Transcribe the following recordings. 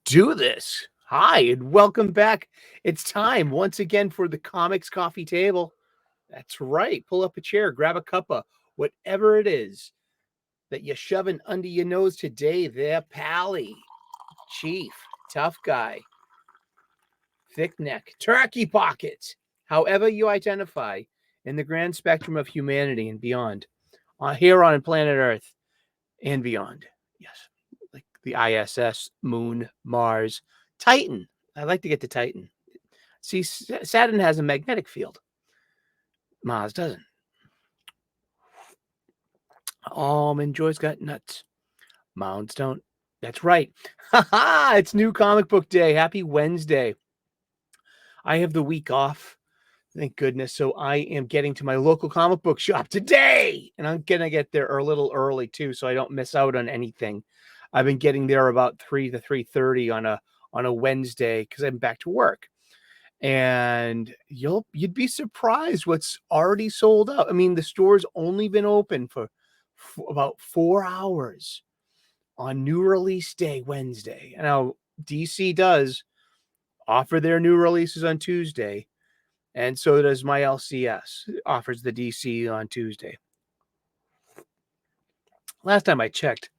do this. Hi, and welcome back. It's time once again for the Comics Coffee Table. That's right. Pull up a chair, grab a cuppa, whatever it is that you're shoving under your nose today. There, Pally, Chief, Tough Guy, Thick Neck, Turkey Pockets, however you identify in the grand spectrum of humanity and beyond, here on planet Earth and beyond. Yes. Like the ISS, Moon, Mars, Titan. I like to get to Titan. See, Saturn has a magnetic field. Mars doesn't. Almond Joy's got nuts. Mounds don't. That's right. It's new comic book day. Happy Wednesday. I have the week off. Thank goodness. So I am getting to my local comic book shop today. And I'm going to get there a little early too, so I don't miss out on anything. I've been getting there about 3 to 3:30 on a Wednesday because I'm back to work. And you'd be surprised what's already sold out. I mean, the store's only been open for about 4 hours on new release day, Wednesday. Now, DC does offer their new releases on Tuesday, and so does my LCS. It offers the DC on Tuesday. Last time I checked,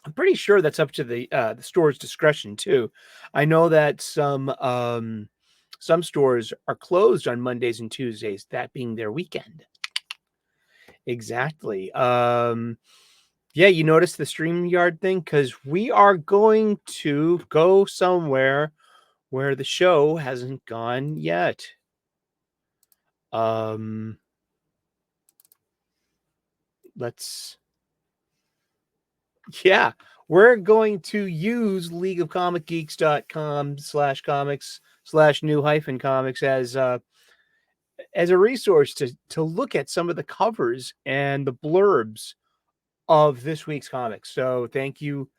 I'm pretty sure that's up to the store's discretion too. I know that some stores are closed on Mondays and Tuesdays, that being their weekend. Exactly. Yeah, you notice the StreamYard thing? Because we are going to go somewhere where the show hasn't gone yet. We're going to use leagueofcomicgeeks.com/comics/new-comics as a resource to look at some of the covers and the blurbs of this week's comics. So thank you,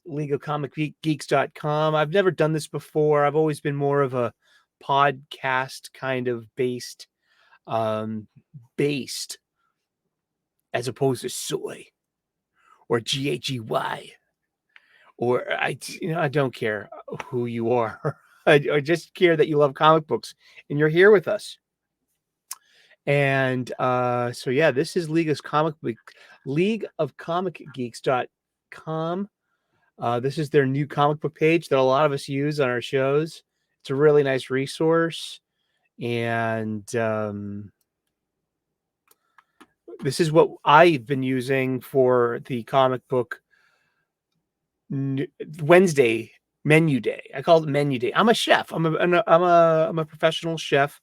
leagueofcomicgeeks.com. I've never done this before. I've always been more of a podcast kind of based as opposed to soy or GHEY, or I don't care who you are. I just care that you love comic books and you're here with us. And so yeah, this is leagueofcomicgeeks.com. This is their new comic book page that a lot of us use on our shows. It's a really nice resource. And this is what I've been using for the comic book Wednesday menu day. I call it menu day. I'm a chef. I'm a professional chef.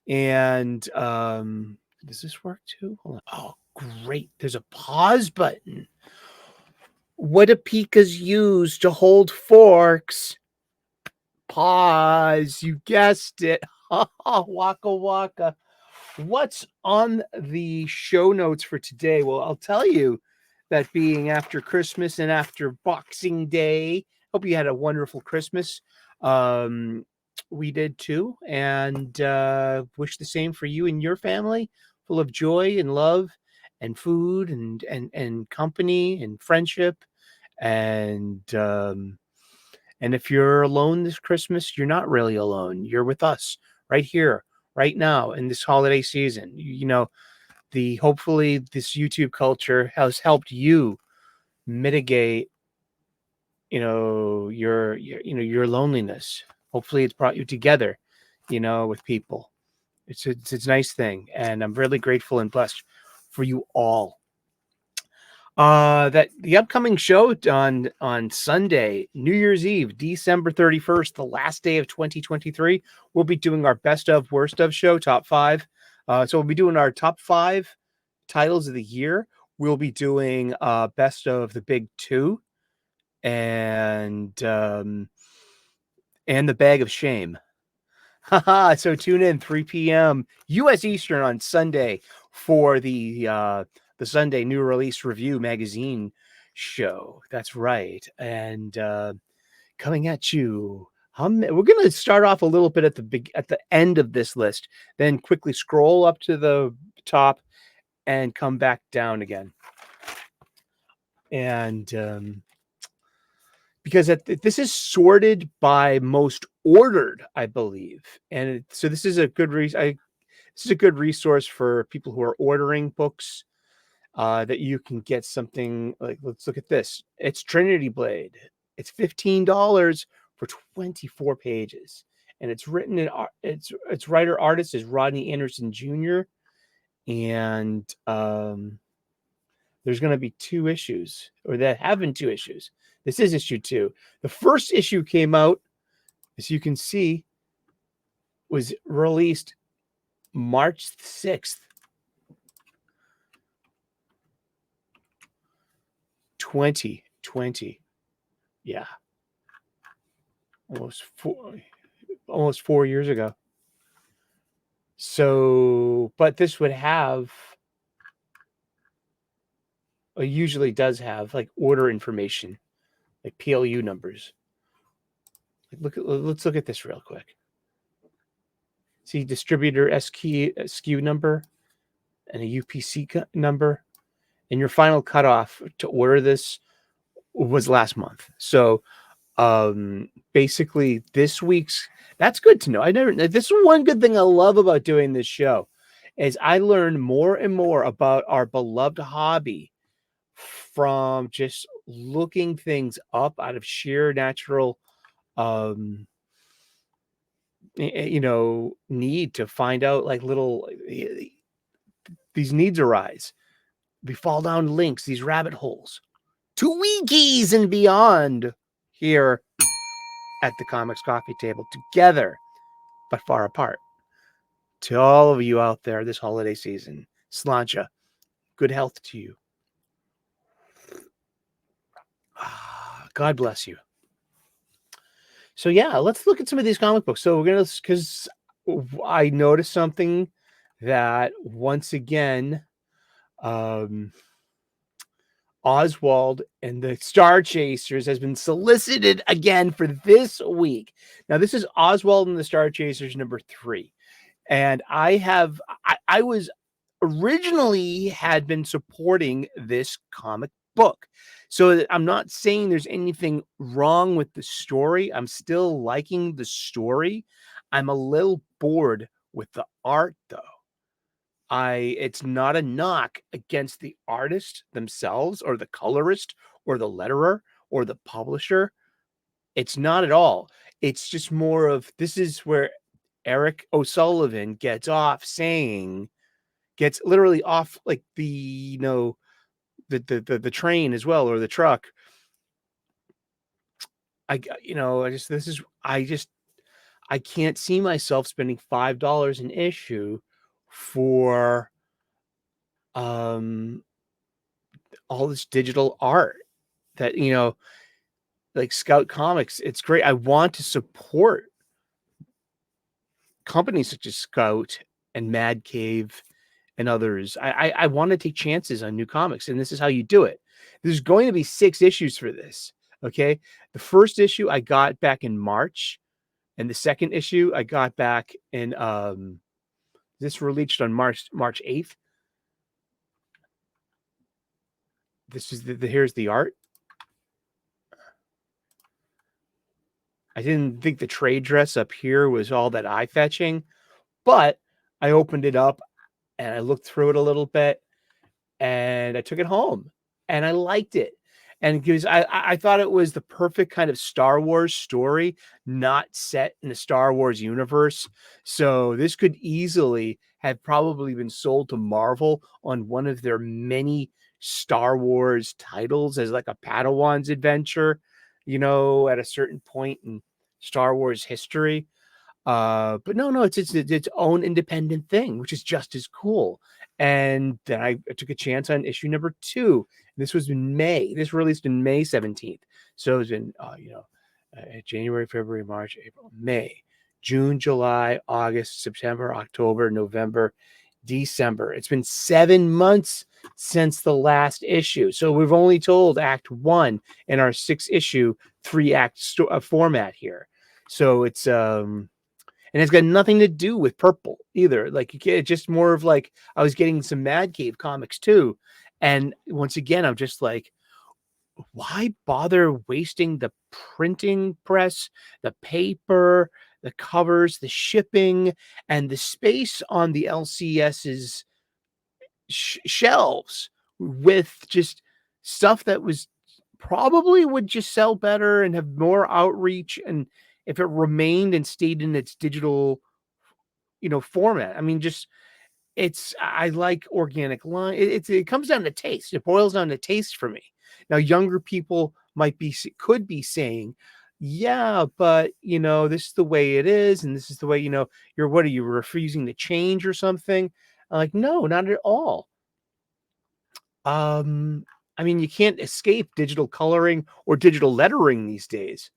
And does this work too? Hold on. Oh, great. There's a pause button. What do pikas use to hold forks? Pause. You guessed it. Waka waka. What's on the show notes for today? Well, I'll tell you, that being after Christmas and after Boxing Day. Hope you had a wonderful Christmas. We did too, and wish the same for you and your family, full of joy and love and food and company and friendship. And if you're alone this Christmas, you're not really alone. You're with us right here, right now in this holiday season. Hopefully this YouTube culture has helped you mitigate, your loneliness. Hopefully it's brought you together, with people. It's a nice thing. And I'm really grateful and blessed for you all. That the upcoming show on Sunday, New Year's Eve, December 31st, the last day of 2023, we'll be doing our best of, worst of show, top 5. So we'll be doing our top 5 titles of the year. We'll be doing best of the big 2 and the bag of shame. So tune in 3 p.m. U.S. Eastern on Sunday for the Sunday New Release Review magazine show. That's right. And coming at you, we're going to start off a little bit at the end of this list, then quickly scroll up to the top and come back down again. And because this is sorted by most ordered, I believe. And so this is a good resource for people who are ordering books, that you can get something like, let's look at this. It's Trinity Blade. It's $15 for 24 pages. And it's written in its writer artist is Rodney Anderson Jr. And there's going to be 2 issues, or that have been 2 issues. This is issue 2. The first issue came out, as you can see, was released March 6th, 2020. Yeah. Almost 4 years ago. So, but this would have, it usually does have like order information, like PLU numbers. Let's look at this real quick. See, distributor SKU number and a UPC number, and your final cutoff to order this was last month. So basically this week's, that's good to know. This is one good thing I love about doing this show, is I learn more and more about our beloved hobby from just looking things up out of sheer natural need to find out, like, little, these needs arise. We fall down links, these rabbit holes, to wikis and beyond, here at the Comics Coffee Table, together but far apart. To all of you out there this holiday season, sláinte, good health to you. God bless you. So yeah, let's look at some of these comic books. So we're gonna, because I noticed something that once again, Oswald and the Star Chasers has been solicited again for this week. Now, this is Oswald and the Star Chasers number 3. And I was originally had been supporting this comic book. So I'm not saying there's anything wrong with the story. I'm still liking the story. I'm a little bored with the art, though. It's not a knock against the artist themselves, or the colorist, or the letterer, or the publisher. It's not at all. It's just more of, this is where Eric O'Sullivan gets literally off, like, the train as well, or the truck. I can't see myself spending $5 an issue for all this digital art that, like Scout Comics. It's great. I want to support companies such as Scout and Mad Cave and others. I want to take chances on new comics, and this is how you do it. There's going to be 6 issues for this. Okay. The first issue I got back in March, and the second issue I got back in, this released on March 8th. This is here's the art. I didn't think the trade dress up here was all that eye-fetching, but I opened it up and I looked through it a little bit, and I took it home and I liked it. And because I thought it was the perfect kind of Star Wars story, not set in the Star Wars universe. So this could easily have probably been sold to Marvel on one of their many Star Wars titles as like a Padawan's adventure, at a certain point in Star Wars history. But no, it's its own independent thing, which is just as cool. And then I took a chance on issue number 2. This was in May. This released in May 17th. So it's in, January, February, March, April, May, June, July, August, September, October, November, December. It's been 7 months since the last issue. So we've only told Act 1 in our 6-issue, 3-act format here. So it's, and it's got nothing to do with purple either. Like, it's just more of like, I was getting some Mad Cave comics too. And once again, I'm just like, why bother wasting the printing press, the paper, the covers, the shipping, and the space on the LCS's shelves with just stuff that was probably would just sell better and have more outreach, and if it remained and stayed in its digital, format. I mean, just I like organic line. It comes down to taste. It boils down to taste for me. Now, younger people could be saying, "Yeah, but this is the way it is, and this is the way what are you refusing to change or something?" I'm like, no, not at all. Um, I mean, you can't escape digital coloring or digital lettering these days.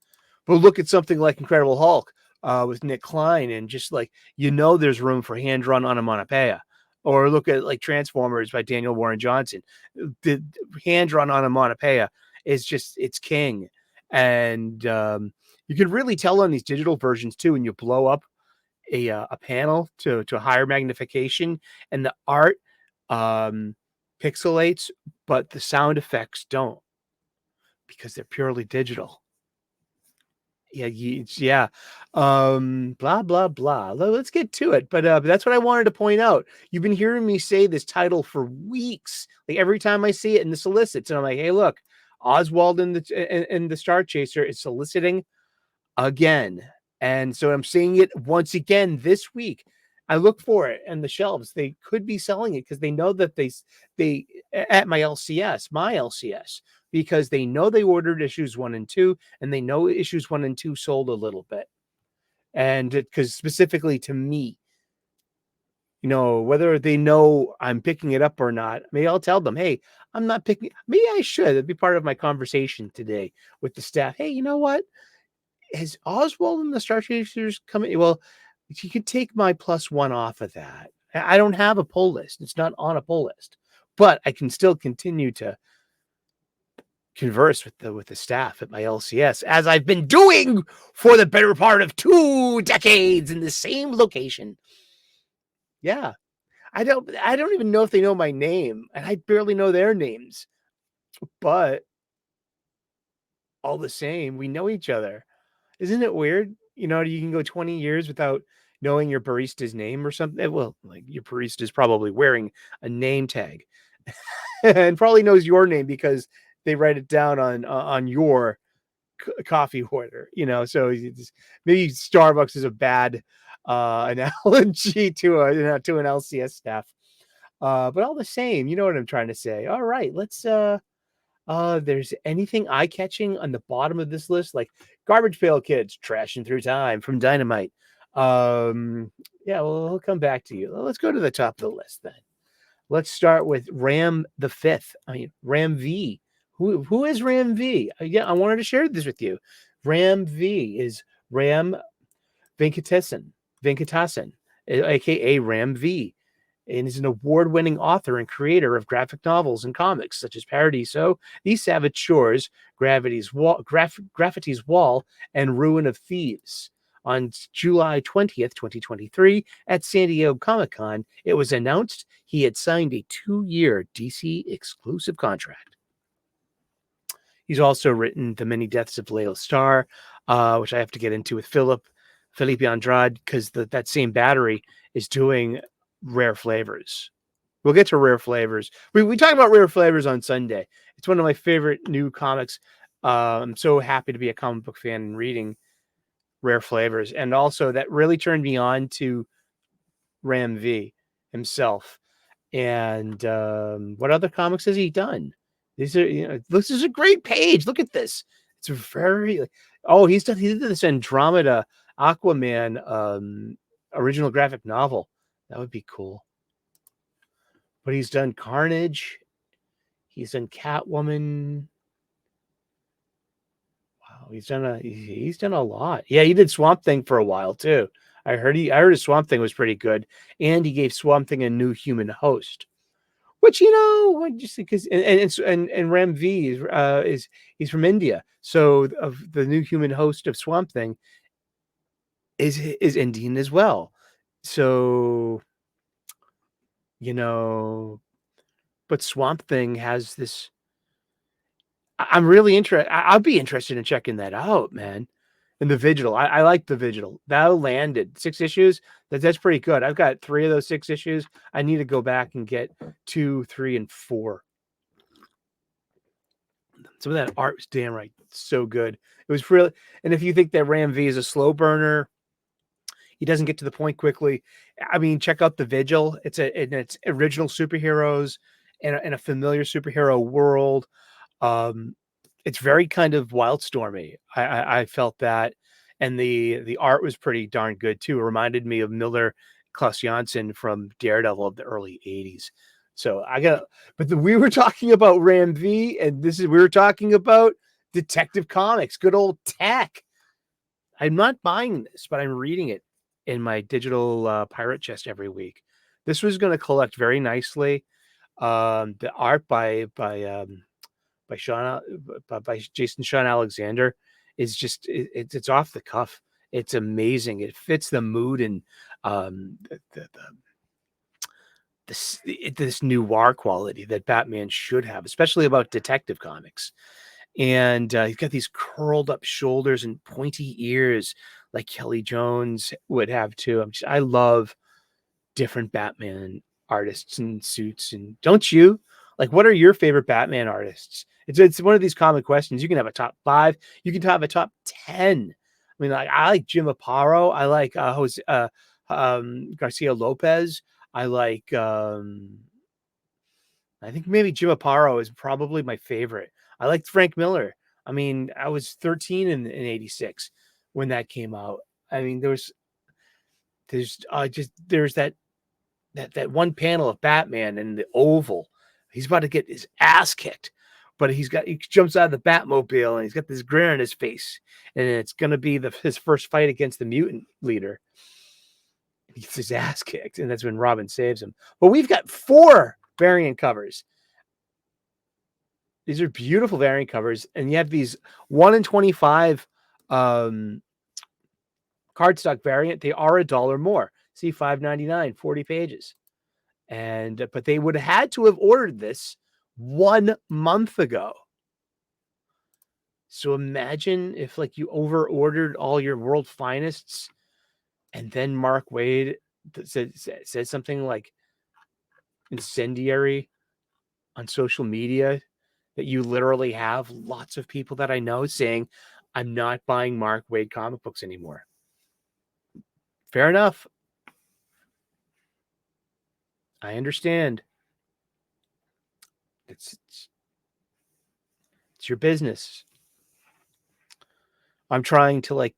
But look at something like Incredible Hulk with Nick Klein, and just like there's room for hand-drawn onomatopoeia. Or look at like Transformers by Daniel Warren Johnson. The hand-drawn onomatopoeia is just it's king, and you can really tell on these digital versions too. When you blow up a panel to a higher magnification, and the art um, pixelates, but the sound effects don't because they're purely digital. Yeah, yeah. Blah blah blah. Let's get to it. But that's what I wanted to point out. You've been hearing me say this title for weeks. Like every time I see it in the solicits, and I'm like, hey, look, Oswald in the Star Chaser is soliciting again. And so I'm seeing it once again this week. I look for it and the shelves. They could be selling it because they know that they at my LCS, because they know they ordered issues 1 and 2, and they know issues 1 and 2 sold a little bit. And because specifically to me, whether they know I'm picking it up or not, maybe I'll tell them, hey, I'm not picking. Maybe I should. It'd be part of my conversation today with the staff. Hey, you know what? Has Oswald and the Star Chasers come in? Well, you could take my +1 off of that. I don't have a pull list. It's not on a pull list, but I can still continue to converse with the staff at my LCS, as I've been doing for the better part of 2 decades in the same location. Yeah. I don't even know if they know my name, and I barely know their names, but all the same, we know each other. Isn't it weird? You can go 20 years without knowing your barista's name or something. Well, like your barista's probably wearing a name tag and probably knows your name because they write it down on your coffee order. So maybe Starbucks is a bad analogy to an LCS staff. But all the same, you know what I'm trying to say. All right, let's there's anything eye-catching on the bottom of this list, like Garbage Pail Kids, Trashing Through Time from Dynamite. Yeah, well, we'll come back to you. Let's go to the top of the list then. Let's start with Ram the Fifth. I mean, Ram V. Who is Ram V? Yeah, I wanted to share this with you. Ram V is Ram Venkatasan, aka Ram V, and is an award-winning author and creator of graphic novels and comics such as Paradiso, These Savage Shores, Gravity's Wall, and Ruin of Thieves. On July 20th, 2023, at San Diego Comic-Con, it was announced he had signed a 2-year DC exclusive contract. He's also written The Many Deaths of Layla Starr, which I have to get into with Felipe Andrade, because that same battery is doing Rare Flavors. We'll get to Rare Flavors. We talk about Rare Flavors on Sunday. It's one of my favorite new comics. I'm so happy to be a comic book fan and reading Rare Flavors. And also that really turned me on to Ram V himself. And what other comics has he done? These are, this is a great page. Look at this. It's very, he did this Andromeda Aquaman original graphic novel. That would be cool. But he's done Carnage. He's done Catwoman. Wow, he's done a lot. Yeah, he did Swamp Thing for a while too. I heard his Swamp Thing was pretty good, and he gave Swamp Thing a new human host. Which just because and Ram V is he's from India, so of the new human host of Swamp Thing is Indian as well. So but Swamp Thing has this I'm really interested. I'll be interested in checking that out, man. And the Vigil, I like the Vigil. That landed 6 issues. That's pretty good. I've got 3 of those 6 issues. I need to go back and get 2, 3, and 4. Some of that art was damn right so good. It was really, and if you think that Ram V is a slow burner, he doesn't get to the point quickly. I mean, check out the Vigil. It's original superheroes in a familiar superhero world. Um, it's very kind of Wildstormy. I felt that, and the art was pretty darn good too. It reminded me of Miller Klaus Janson from Daredevil of the early '80s. So we were talking about Ram V, and we were talking about Detective Comics, good old tech. I'm not buying this, but I'm reading it in my digital pirate chest every week. This was going to collect very nicely. The art by Jason Sean Alexander is just it's off the cuff. It's amazing. It fits the mood and this noir quality that Batman should have, especially about Detective Comics. And he's got these curled up shoulders and pointy ears like Kelly Jones would have too. I love different Batman artists and suits. And don't you? Like, what are your favorite Batman artists? It's one of these common questions. You can have a top 5. You can have a top 10. I mean, like, I like Jim Aparo. I like Jose Garcia Lopez. I like I think maybe Jim Aparo is probably my favorite. I liked Frank Miller. I mean, I was 13 in '86 when that came out. I mean, there's that one panel of Batman in the Oval. He's about to get his ass kicked, but he jumps out of the Batmobile and he's got this grin on his face, and it's gonna be his first fight against the mutant leader. He gets his ass kicked, and that's when Robin saves him. But we've got 4 variant covers. These are beautiful variant covers, and you have these 1 in 25 cardstock variant. They are $1 more. See, $5.99, 40 pages. And but they would have had to have ordered this 1 month ago. So imagine if like you over ordered all your world finest, and then Mark Waid said something like incendiary on social media, that you literally have lots of people that I know saying, I'm not buying Mark Waid comic books anymore. Fair enough. I understand. It's your business. I'm trying to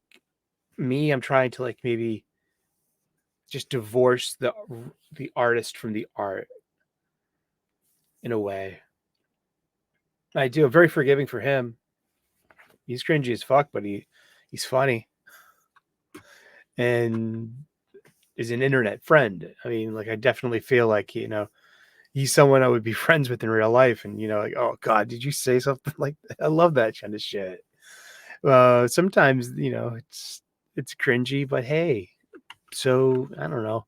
maybe just divorce the artist from the art in a way. I do. I'm very forgiving for him. He's cringy as fuck, but he's funny and is an internet friend. I mean, like, I definitely feel like, he's someone I would be friends with in real life. And, like, oh God, did you say something like that? I love that kind of shit. Sometimes, it's cringy, but hey, so I don't know.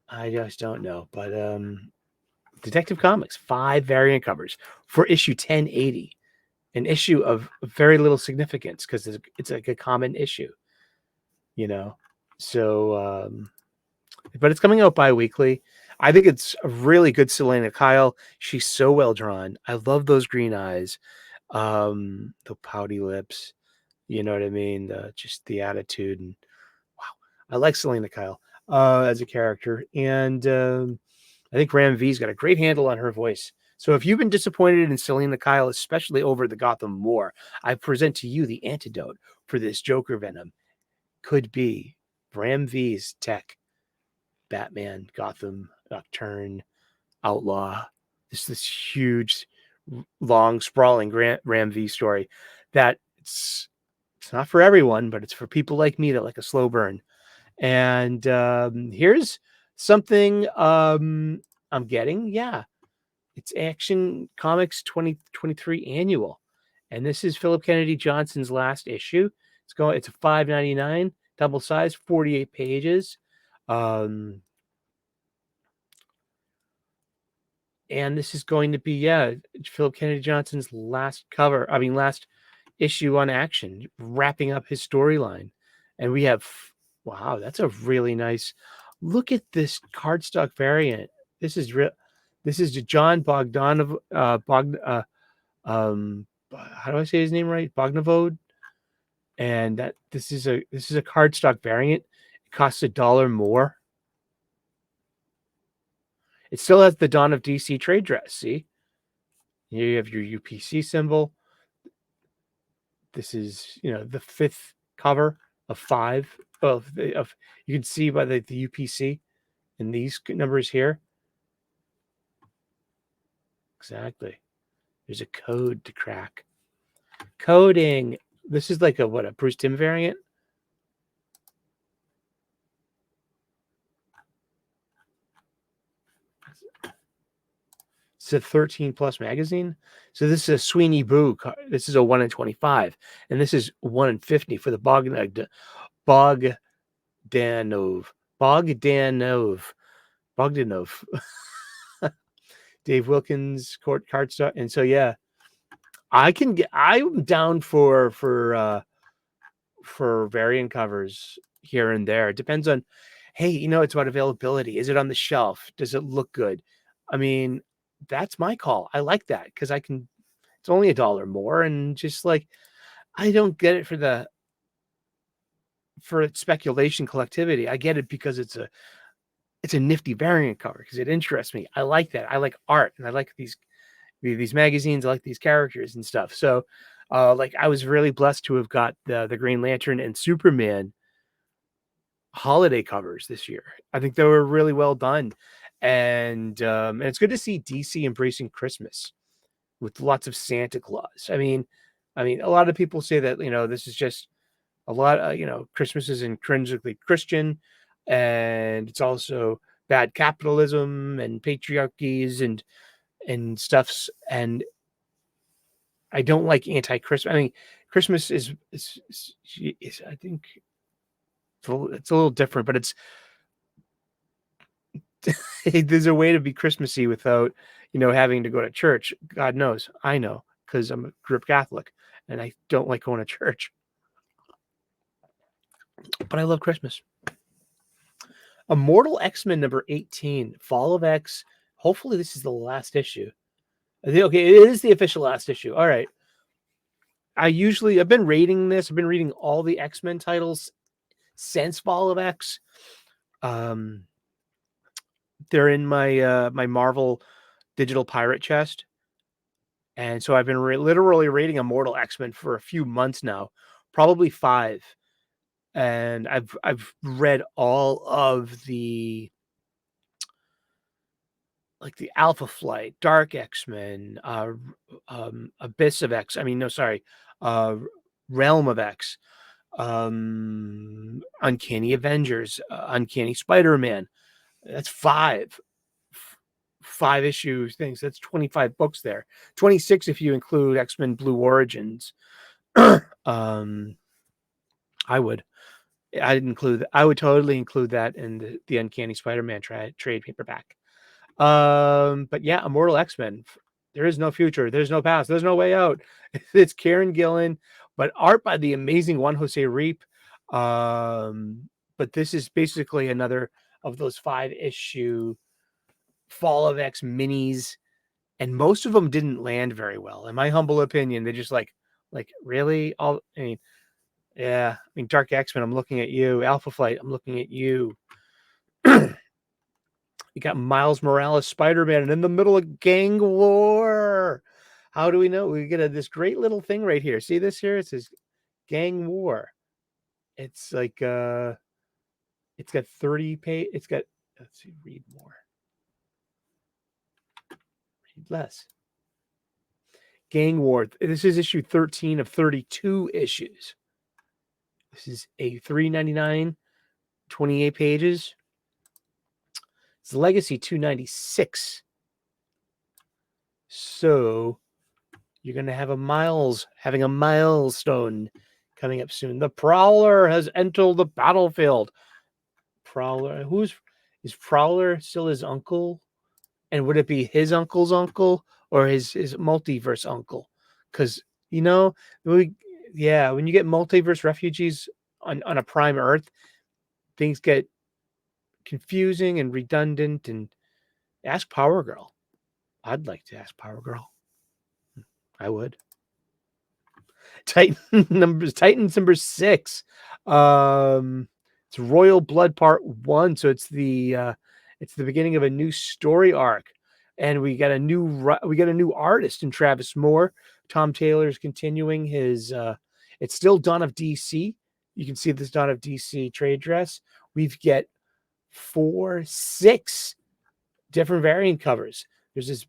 I just don't know. But Detective Comics, 5 variant covers for issue 1080, an issue of very little significance because it's like a common issue, So, but it's coming out bi-weekly. I think it's a really good Selena Kyle. She's so well drawn. I love those green eyes, the pouty lips. You know what I mean? Just the attitude, and wow, I like Selena Kyle as a character, and I think Ram V's got a great handle on her voice. So if you've been disappointed in Selena Kyle, especially over the Gotham War, I present to you the antidote for this Joker venom. Could be Ram V's tech, Batman, Gotham, Nocturne, Outlaw. This huge, long, sprawling Ram V story that it's not for everyone, but it's for people like me that like a slow burn. And here's something I'm getting. Yeah, it's Action Comics 2023 annual, and this is Philip Kennedy Johnson's last issue. It's a $5.99 double size, 48 pages. And this is going to be, Philip Kennedy Johnson's last issue on Action, wrapping up his storyline. And we have, wow, that's a really nice, look at this cardstock variant. This is real. This is John Bogdanov, how do I say his name right? Bogdanov. And this is a cardstock variant. It costs $1 more. It still has the Dawn of DC trade dress. See, here you have your UPC symbol. This is, the 5th cover of 5 of you can see by the UPC in these numbers here. Exactly. There's a code to crack. Coding. This is like a Bruce Timm variant. It's a 13 plus magazine. So this is a Sweeney Boo. This is a 1 in 25, and this is 1 in 50 for the Bogdanov. Dave Wilkins cardstock. And so I'm down for variant covers here and there. It depends on, hey, it's about availability. Is it on the shelf? Does it look good? I mean, that's my call. I like that because it's only $1 more, and just like, I don't get it for speculation collectivity. I get it because it's a nifty variant cover because it interests me. I like that. I like art, and I like these magazines. I like these characters and stuff. So I was really blessed to have got the Green Lantern and Superman holiday covers this year. I think they were really well done. And it's good to see DC embracing Christmas with lots of Santa Claus. I mean, a lot of people say that, this is just a lot of, Christmas is intrinsically Christian, and it's also bad capitalism and patriarchies and stuffs. And I don't like anti-Christmas. I mean, Christmas is I think it's a little different, but it's there's a way to be Christmassy without, having to go to church. God knows, I know, because I'm a grew up Catholic and I don't like going to church. But I love Christmas. Immortal X-Men number 18, Fall of X. Hopefully this is the last issue. Okay, it is the official last issue. All right. I've been reading this. I've been reading all the X-Men titles since Fall of X. They're in my my Marvel digital pirate chest. And so I've been literally reading Immortal X-Men for a few months now, probably 5. And I've read all of the Alpha Flight, Dark X-Men, Abyss of X. Realm of X, Uncanny Avengers, Uncanny Spider-Man. That's 5 issue things. That's 25 books there. 26 if you include X-Men Blue Origins. I would totally include that in the Uncanny Spider-Man trade paperback. But yeah, Immortal X-Men. There is no future. There's no past. There's no way out. It's Kieran Gillen, but art by the amazing Juan Jose Reap. But this is basically another of those 5 issue Fall of X minis, and most of them didn't land very well. In my humble opinion, they just like really all. Dark X-Men, I'm looking at you. Alpha Flight, I'm looking at you. You got Miles Morales, Spider-Man, and in the middle of gang war. How do we know? We get this great little thing right here. See this here? It says gang war. It's like it's got 30 page. It's got, let's see, read more. Read less. Gang war. This is issue 13 of 32 issues. This is a $3.99, 28 pages. It's Legacy 296. So you're going to have having a milestone coming up soon. The Prowler has entered the battlefield. Prowler, is Prowler still his uncle? And would it be his uncle's uncle or his multiverse uncle? Because, when you get multiverse refugees on a prime Earth, things get confusing and redundant. And ask Power Girl. I'd like to ask Power Girl. I would. Titans number 6. It's Royal Blood Part 1. So it's the beginning of a new story arc. And we got a new artist in Travis Moore. Tom Taylor's continuing his it's still Dawn of DC. You can see this Dawn of DC trade dress. We've got 6 different variant covers. There's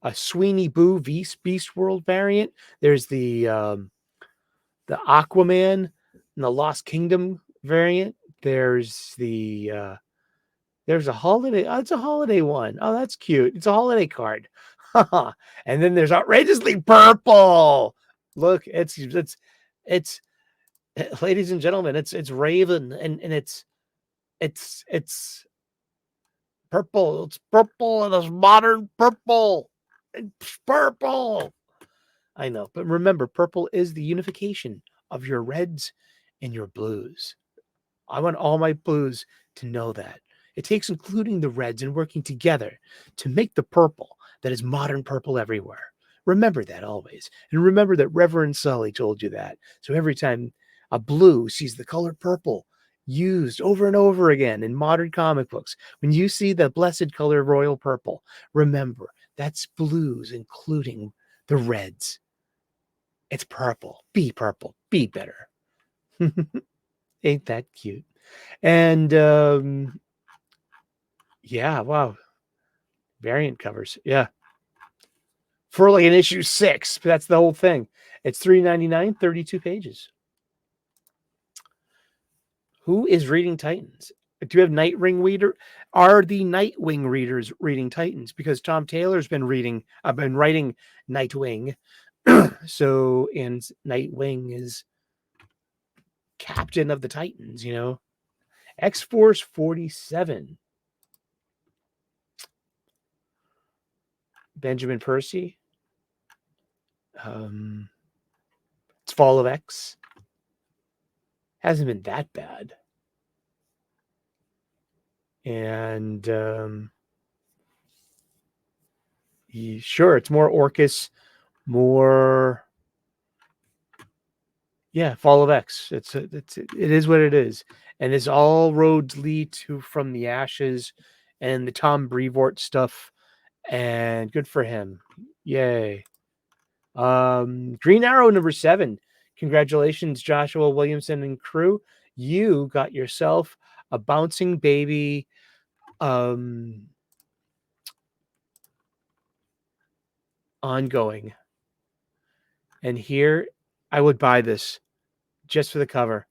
a Sweeney Boo Beast World variant. There's the Aquaman and the Lost Kingdom variant. There's a holiday. Oh, it's a holiday one. Oh, that's cute. It's a holiday card. And then there's outrageously purple. Look, it's ladies and gentlemen, it's Raven and it's purple. It's purple and it's modern purple. It's purple. I know, but remember, purple is the unification of your reds and your blues. I want all my blues to know that. It takes including the reds and working together to make the purple that is modern purple everywhere. Remember that always. And remember that Reverend Sully told you that. So every time a blue sees the color purple used over and over again in modern comic books, when you see the blessed color royal purple, remember that's blues including the reds. It's purple. Be purple. Be better. Ain't that cute? And yeah, wow. Variant covers. Yeah. For like an issue 6. But that's the whole thing. It's $3.99, 32 pages. Who is reading Titans? Do you have Nightwing reader? Are the Nightwing readers reading Titans? Because Tom Taylor's been writing Nightwing. So, and Nightwing is captain of the Titans, X-Force 47. Benjamin Percy. It's Fall of X. Hasn't been that bad. And sure, it's more Orcus, more Fall of X. It is what it is. And it's all roads lead to From the Ashes and the Tom Brevoort stuff. And good for him. Yay. Green Arrow number 7. Congratulations, Joshua Williamson and crew. You got yourself a bouncing baby ongoing. And here I would buy this just for the cover.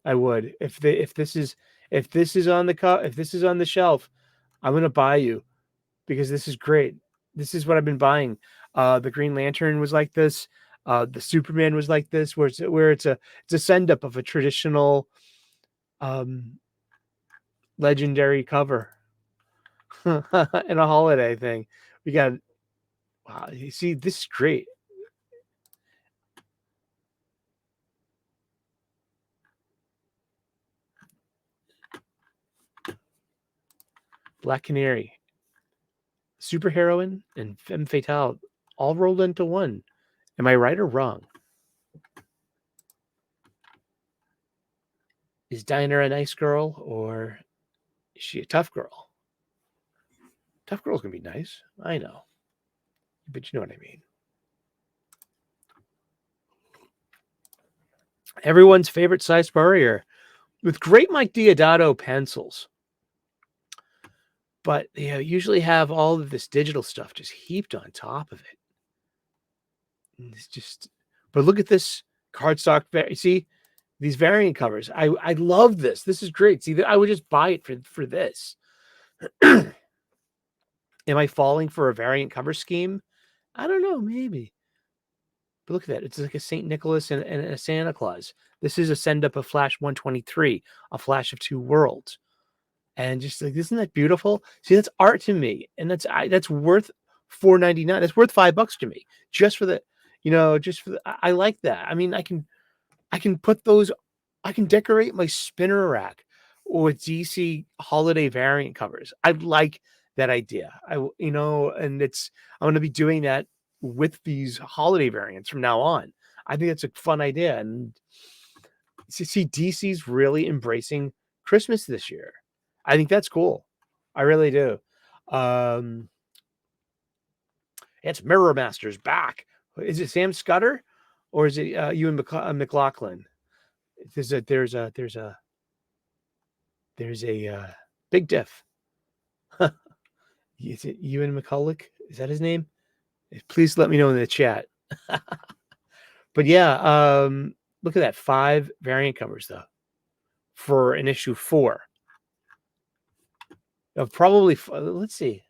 I would. If this is on the shelf, I'm going to buy you because this is great. This is what I've been buying. The Green Lantern was like this. The Superman was like this, where it's a send up of a traditional legendary cover and a holiday thing. We got, wow, you see, this is great. Black Canary, superheroine, and femme fatale all rolled into one. Am I right or wrong? Is Dinah a nice girl or is she a tough girl? Tough girls can be nice. I know. But you know what I mean. Everyone's favorite size Spurrier with great Mike Diodato pencils. But they usually have all of this digital stuff just heaped on top of it. And it's just, but look at this cardstock. See these variant covers. I love this. This is great. See, I would just buy it for this. Am I falling for a variant cover scheme? I don't know, maybe. But look at that. It's like a St. Nicholas and a Santa Claus. This is a send up of Flash 123, a Flash of Two Worlds. And just like, isn't that beautiful? See, that's art to me, and that's worth $4.99. That's worth $5 to me, just for the, just for the, I like that. I mean, I can put those, I can decorate my spinner rack with DC holiday variant covers. I like that idea. And I'm going to be doing that with these holiday variants from now on. I think that's a fun idea. And see, DC's really embracing Christmas this year. I think that's cool. I really do. It's Mirror Masters back. Is it Sam Scudder or is it Ewan McLaughlin? There's a big diff. Is it Ewan McCulloch? Is that his name? Please let me know in the chat. But yeah, look at that. 5 variant covers though for an issue 4. Probably, let's see.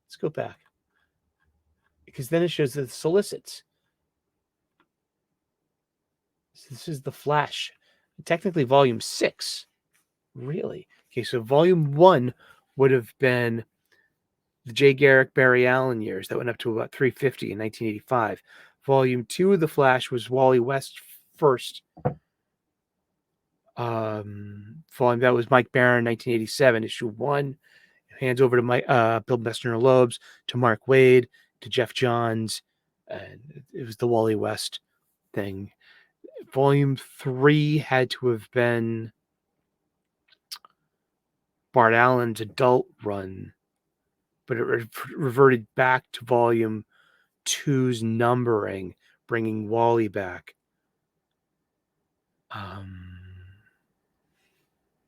Let's go back. Because then it shows the solicits. This is the Flash. Technically volume 6. Really? Okay, so volume 1 would have been the Jay Garrick, Barry Allen years. That went up to about 350 in 1985. Volume 2 of the Flash was Wally West first. Volume that was Mike Barron, 1987. Issue 1 hands over to Bill Messner-Loebs, to Mark Waid, to Jeff Johns, and it was the Wally West thing. Volume 3 had to have been Bart Allen's adult run, but it reverted back to Volume 2's numbering, bringing Wally back.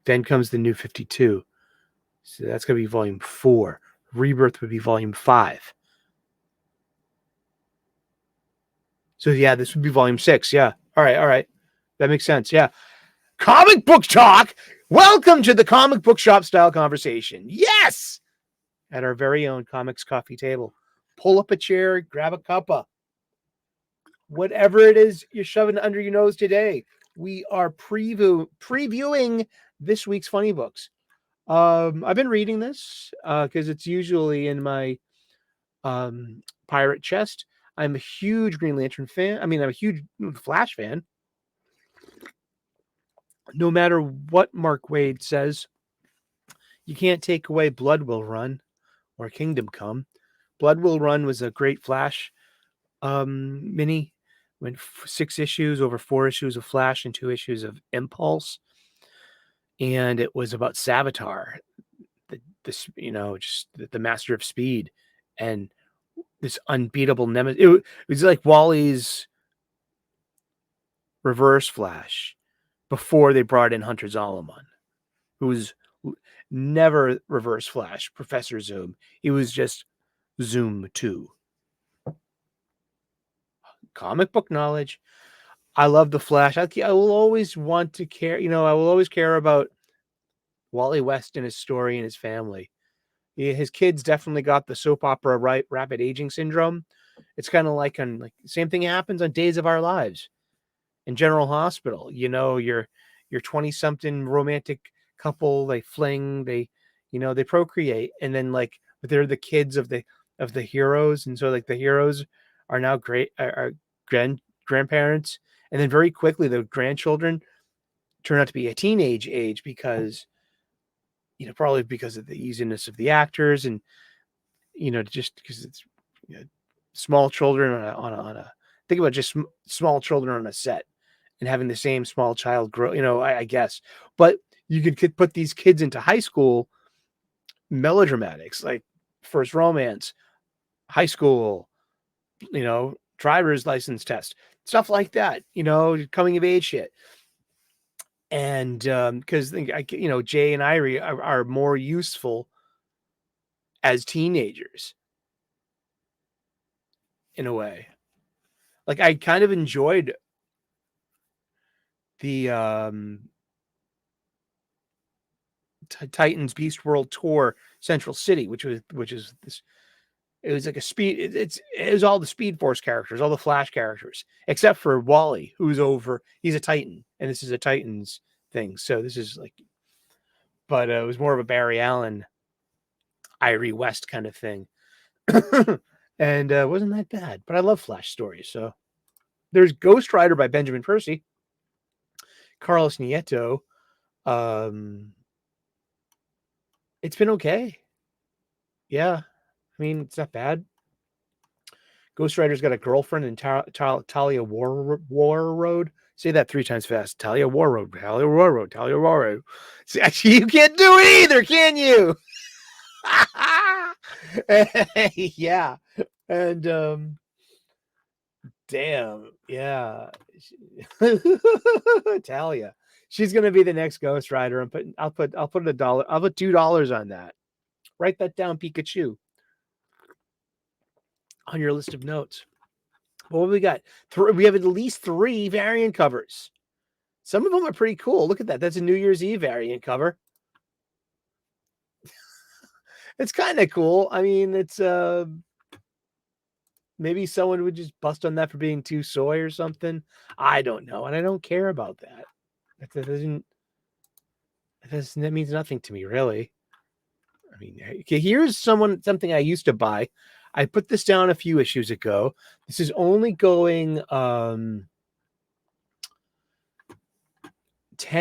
Then comes the New 52. So that's going to be Volume 4. Rebirth would be Volume 5. So yeah, this would be Volume 6. Yeah. All right. That makes sense. Yeah. Comic book talk. Welcome to the comic book shop style conversation. Yes. At our very own Comics Coffee Table. Pull up a chair, grab a cuppa. Whatever it is you're shoving under your nose today, we are previewing this week's Funny Books. I've been reading this because it's usually in my pirate chest. I'm a huge Green Lantern fan. I mean, I'm a huge Flash fan. No matter what Mark Waid says, you can't take away Blood Will Run or Kingdom Come. Blood Will Run was a great Flash mini. Went 6 issues, over 4 issues of Flash and 2 issues of Impulse. And it was about Savitar, the master of speed, and this unbeatable nemesis. It was like Wally's Reverse Flash before they brought in Hunter Zolomon, who was never Reverse Flash, Professor Zoom. He was just Zoom 2. Comic book knowledge. I love the Flash. I will always want to care. I will always care about Wally West and his story and his family. His kids definitely got the soap opera rapid aging syndrome. It's kind of like same thing happens on Days of Our Lives in General Hospital. Your 20-something romantic couple, they fling, they procreate, and then but they're the kids of the heroes, and so the heroes are now grandparents, and then very quickly the grandchildren turn out to be a teenage age because probably because of the easiness of the actors, and just because it's small children on a think about just small children on a set and having the same small child grow, I guess. But you could put these kids into high school melodramatics, like First Romance, high school, driver's license test, stuff like that, coming of age shit. And because Jay and Irie are more useful as teenagers in a way. Like, I kind of enjoyed the Titans Beast World Tour Central City, which is this. It was like a speed. It was all the Speed Force characters, all the Flash characters, except for Wally, who's he's a Titan, and this is a Titans thing. So this is but it was more of a Barry Allen, Irie West kind of thing. And wasn't that bad, but I love Flash stories. So there's Ghost Rider by Benjamin Percy, Carlos Nieto. It's been okay. Yeah, I mean, it's not bad. Ghost Rider's got a girlfriend in Talia Warroad. Say that 3 times fast. Talia Warroad, Talia Warroad, Talia Warroad. See, actually, you can't do it either, can you? Yeah. And damn, yeah. Talia. She's gonna be the next Ghost Rider. I'll put $1. I'll put $2 on that. Write that down, Pikachu, on your list of notes. What we got? We have at least 3 variant covers. Some of them are pretty cool. Look at that. That's a New Year's Eve variant cover. It's kind of cool. I mean, it's maybe someone would just bust on that for being too soy or something. I don't know, and I don't care about that. That means nothing to me, really. I mean, okay, here's something I used to buy. I put this down a few issues ago. This is only going 10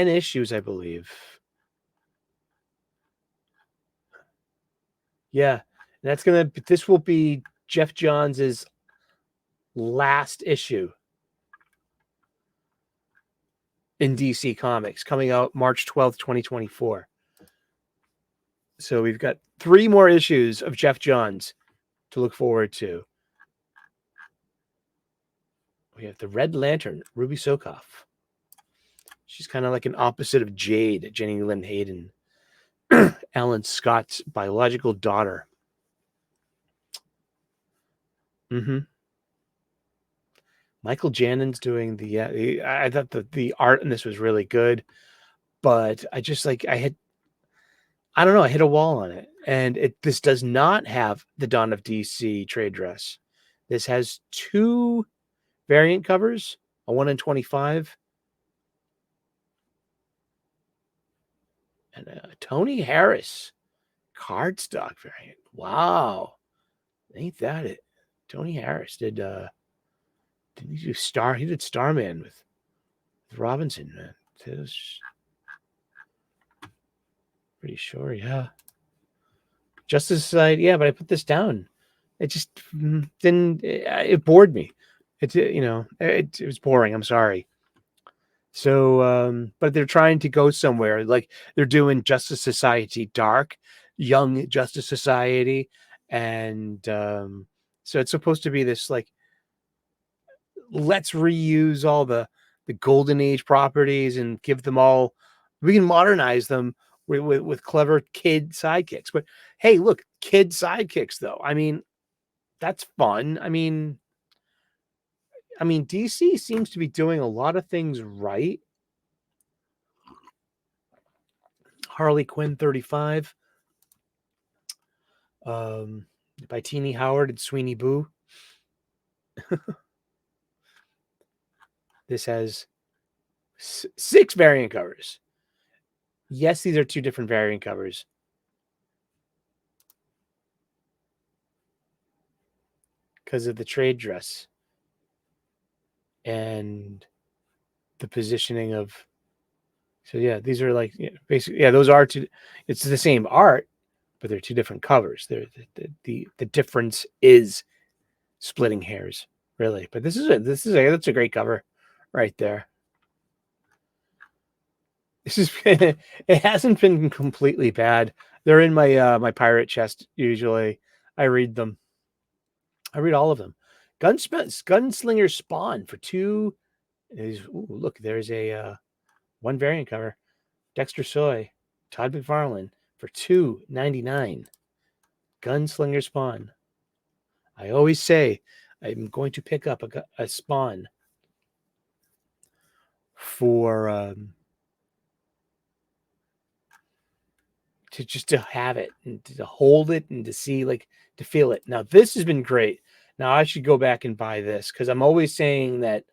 issues, I believe. Yeah, this will be Jeff Johns' last issue in DC Comics, coming out March 12th, 2024. So we've got 3 more issues of Jeff Johns to look forward to. We have the Red Lantern, Ruby Sokoff. She's kind of like an opposite of Jade, Jenny Lynn Hayden, Alan Scott's biological daughter. Michael Jannon's doing I thought the art in this was really good, but I hit a wall on it. And this does not have the Dawn of DC trade dress. This has 2 variant covers, a 1 in 25, and a Tony Harris cardstock variant. Wow, ain't that it? Tony Harris didn't he do He did Starman with Robinson, man. It was pretty sure, yeah. Justice Society, yeah, but I put this down. It just it bored me. It was boring. I'm sorry. So, but they're trying to go somewhere. Like they're doing Justice Society Dark, Young Justice Society, and so it's supposed to be this like, let's reuse all the Golden Age properties and give them all. We can modernize them with clever kid sidekicks. But hey, look, kid sidekicks though. I mean, that's fun. I mean, DC seems to be doing a lot of things right. Harley Quinn 35 by Teenie Howard and Sweeney Boo. This has 6 variant covers. Yes, these are 2 different variant covers. Because of the trade dress and the positioning of. So yeah, these are like basically, yeah, those are 2. It's the same art, but they're 2 different covers. The difference is splitting hairs, really. But that's a great cover right there. It hasn't been completely bad. They're in my my pirate chest usually. I read them. I read all of them. Gunslinger Spawn for 2. Look, there's a 1 variant cover. Dexter Soy, Todd McFarlane for $2.99. Gunslinger Spawn. I always say I'm going to pick up a Spawn for to have it and to hold it and to see, like, to feel it. Now this has been great. Now I should go back and buy this because I'm always saying that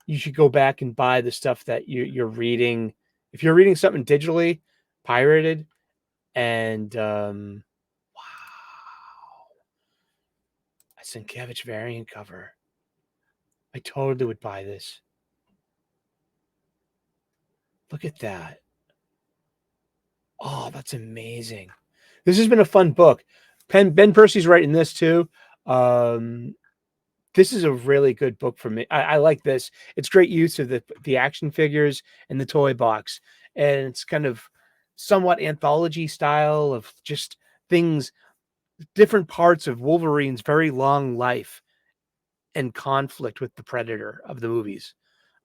you should go back and buy the stuff that you're reading. If you're reading something digitally, pirated, and wow, a Sienkiewicz variant cover. I totally would buy this. Look at that. Oh, that's amazing. This has been a fun book. Ben Percy's writing this too. This is a really good book for me. I like this. It's great use of the action figures and the toy box. And it's kind of somewhat anthology style of just things, different parts of Wolverine's very long life and conflict with the Predator of the movies.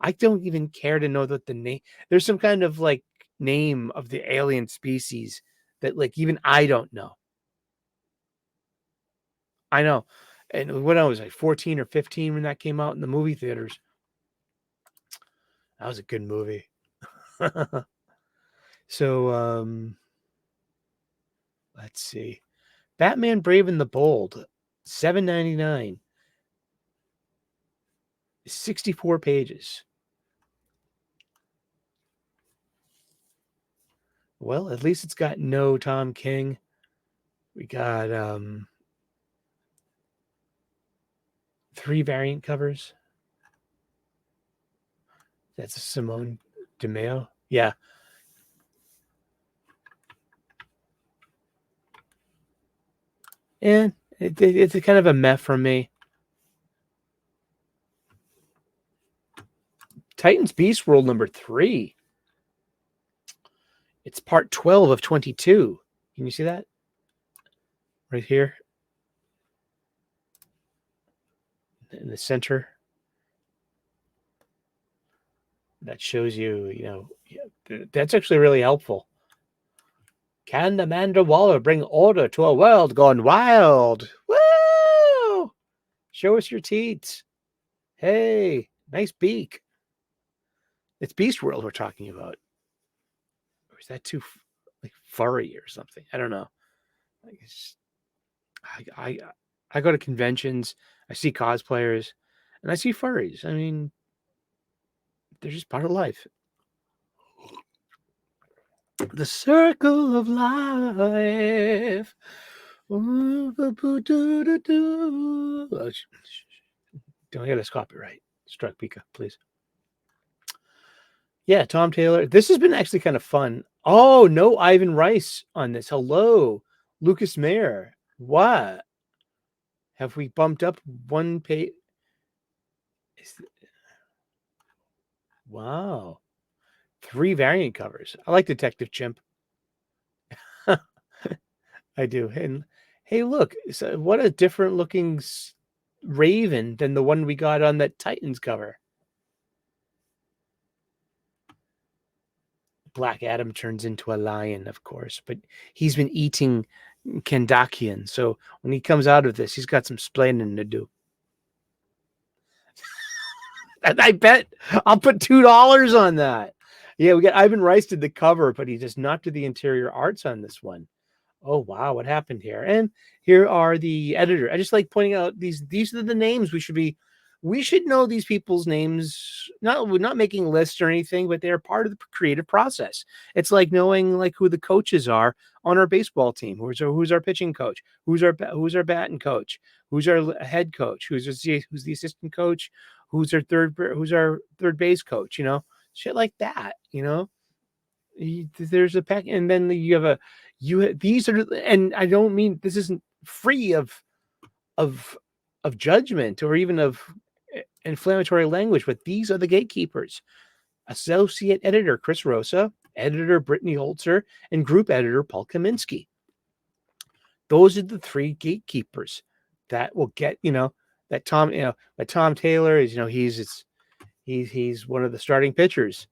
I don't even care to know that the name. There's some kind of like name of the alien species that like even I don't know. I know. And when I was like 14 or 15 when that came out in the movie theaters, that was a good movie. So let's see. Batman Brave and the Bold, $7.99. 64 pages. Well, at least it's got no Tom King. We got 3 variant covers. That's a Simone DeMeo. Yeah. And it's a kind of a meh for me. Titans Beast World number 3. It's part 12 of 22. Can you see that? Right here. In the center. That shows you, you know, that's actually really helpful. Can Amanda Waller bring order to a world gone wild? Woo! Show us your teats. Hey, nice beak. It's Beast World we're talking about. Or is that too like furry or something? I don't know. I go to conventions, I see cosplayers, and I see furries. I mean, they're just part of life. The circle of life. Don't get us copyright. Struck Pika, please. Yeah, Tom Taylor. This has been actually kind of fun. Oh, no Ivan Rice on this. Hello, Lucas Mayer. What? Have we bumped up one page? Wow. 3 variant covers. I like Detective Chimp. I do. And hey, look, so what a different looking Raven than the one we got on that Titans cover. Black Adam turns into a lion, of course, but he's been eating Kendakian. So when he comes out of this, he's got some splaining to do. I bet I'll put $2 on that. Yeah, we got Ivan Rice did the cover, but he does not do the interior arts on this one. Oh wow, what happened here? And here are the editor. I just like pointing out these are the names we should know these people's names. We're not making lists or anything, but they're part of the creative process. It's like knowing like who the coaches are on our baseball team. Who's our pitching coach? Who's our batting coach? Who's our head coach? Who's the assistant coach? Who's our third base coach? You know, shit like that. You know, there's a pack, and then you have these are, and I don't mean this isn't free of judgment or even of inflammatory language, but these are the gatekeepers. Associate editor Chris Rosa, editor Brittany Holzer, and group editor Paul Kaminsky. Those are the 3 gatekeepers that will get, that Tom Taylor is, he's one of the starting pitchers.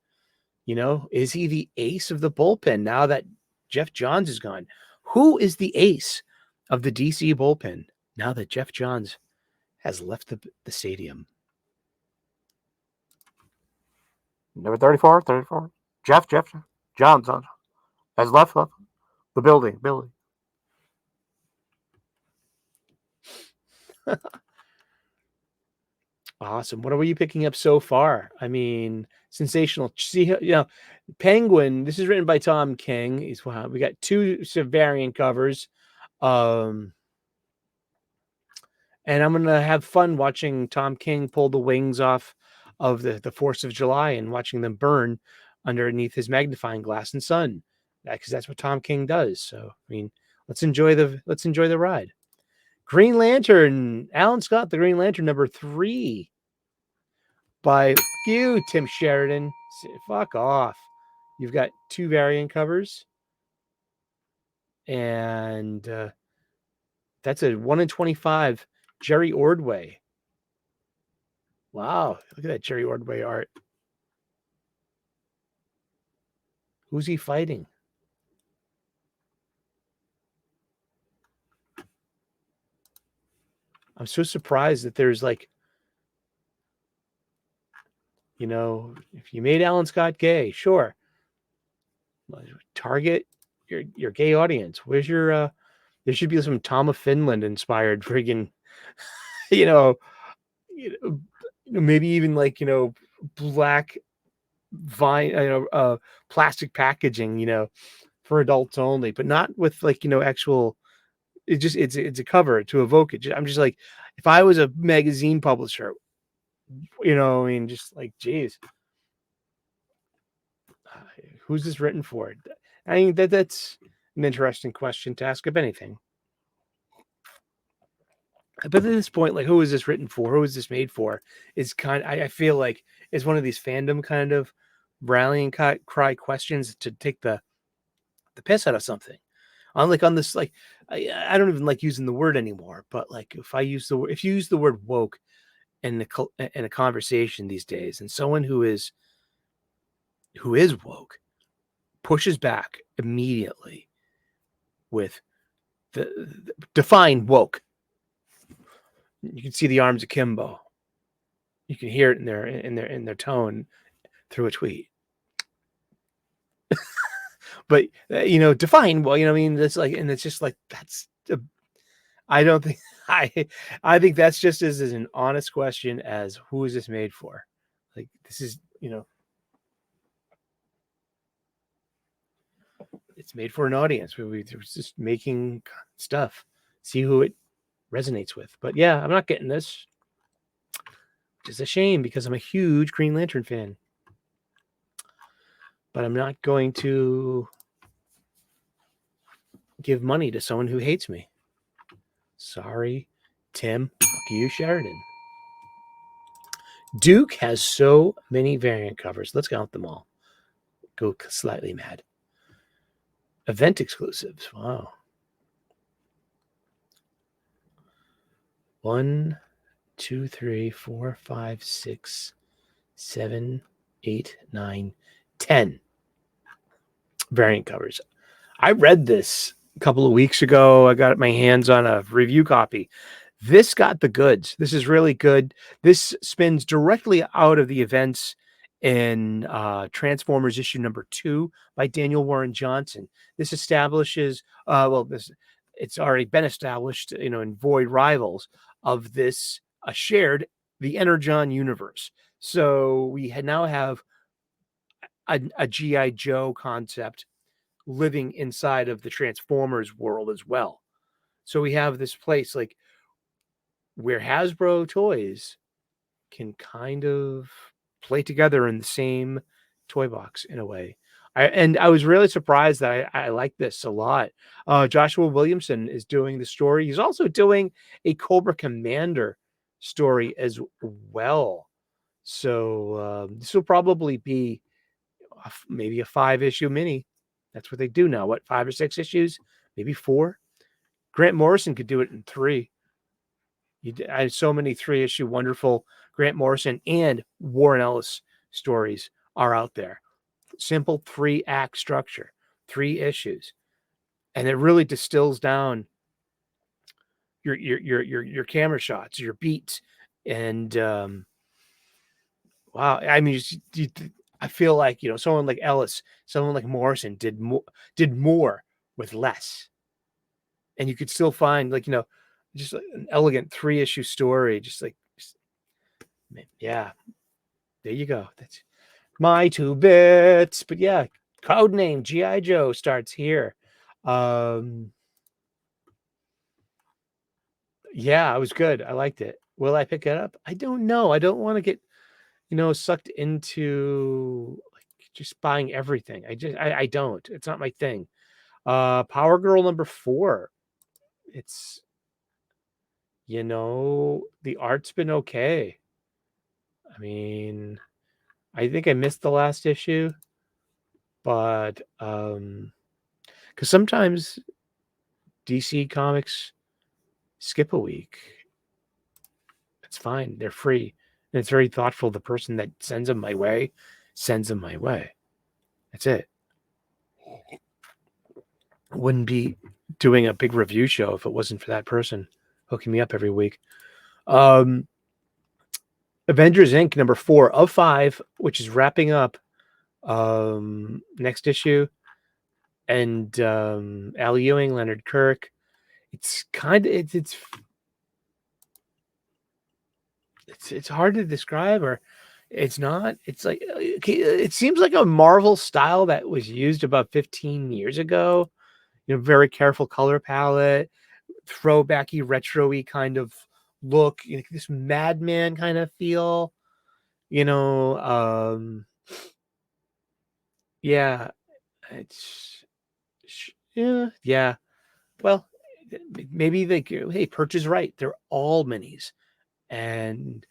Is he the ace of the bullpen now that Jeff Johns is gone? Who is the ace of the DC bullpen now that Jeff Johns has left the stadium? Number 34. Jeff Johns has left the building. Awesome. What are you picking up so far? I mean, sensational. See, Penguin. This is written by Tom King. We got 2 variant covers, and I'm gonna have fun watching Tom King pull the wings off of the Force of July and watching them burn underneath his magnifying glass and sun, because that's what Tom King does. So, I mean, let's enjoy the ride. Green Lantern, Alan Scott, the Green Lantern, number 3. By you, Tim Sheridan. Fuck off. You've got 2 variant covers. And that's a 1 in 25 Jerry Ordway. Wow. Look at that Jerry Ordway art. Who's he fighting? I'm so surprised that there's like, if you made Alan Scott gay, sure. Target your gay audience. Where's your there should be some Tom of Finland inspired friggin' maybe even like black vine plastic packaging for adults only, but not with like actual. It's a cover to evoke it. I'm just like, if I was a magazine publisher, I mean, just like, geez, who's this written for? I mean, that's an interesting question to ask of anything. But at this point, like, who is this written for? Who is this made for? Is I feel like it's one of these fandom kind of rallying cry questions to take the piss out of something. On this, like, I don't even like using the word anymore. But like, if you use the word woke in a conversation these days, and someone who is woke pushes back immediately with the define woke. You can see the arms akimbo. You can hear it in their tone through a tweet. But define well. I mean, that's like, and it's just like I don't think I think that's just as an honest question as who is this made for? Like, this is it's made for an audience. We're just making stuff. See who it resonates with. But yeah, I'm not getting this, which is a shame because I'm a huge Green Lantern fan. But I'm not going to give money to someone who hates me. Sorry, Tim. Fuck you, Sheridan. Duke has so many variant covers. Let's count them all. Go slightly mad. Event exclusives. Wow. 1, 2, 3, 4, 5, 6, 7, 8, 9, 10 variant covers. I read this a couple of weeks ago. I got my hands on a review copy. This got the goods. This is really good. This spins directly out of the events in Transformers issue number 2 by Daniel Warren Johnson. This establishes, it's already been established, in Void Rivals of this shared, the Energon universe. So we now have a G.I. Joe concept living inside of the Transformers world as well. So we have this place like where Hasbro toys can kind of play together in the same toy box in a way. I was really surprised that I like this a lot. Joshua Williamson is doing the story. He's also doing a Cobra Commander story as well. So this will probably be maybe a 5-issue mini. That's what they do now. What, 5 or 6 issues? Maybe 4? Grant Morrison could do it in 3. I had so many 3-issue wonderful Grant Morrison and Warren Ellis stories are out there. Simple 3-act structure, 3 issues, and it really distills down your camera shots, your beats, and wow. I mean, I feel like someone like Ellis, someone like Morrison did more with less, and you could still find just like an elegant 3-issue story, just Yeah, there you go. That's my 2 bits. But yeah, Codename G.I. Joe starts here. Yeah, it was good. I liked it. Will I pick it up? I don't know. I don't want to get, sucked into like just buying everything. I don't. It's not my thing. Power Girl #4. It's, the art's been okay. I mean, I think I missed the last issue, but because sometimes DC Comics skip a week. It's fine. They're free. And it's very thoughtful. The person that sends them my way sends them my way. That's it. I wouldn't be doing a big review show if it wasn't for that person hooking me up every week. Avengers Inc. #4 of 5, which is wrapping up next issue. And Al Ewing, Leonard Kirk. It's kind of it's hard to describe, or it's not. It's like it seems like a Marvel style that was used about 15 years ago. Very careful color palette, throwbacky, retro-y kind of look. This Madman kind of feel. Yeah, it's yeah. Well, maybe hey, Perch is right. They're all minis. And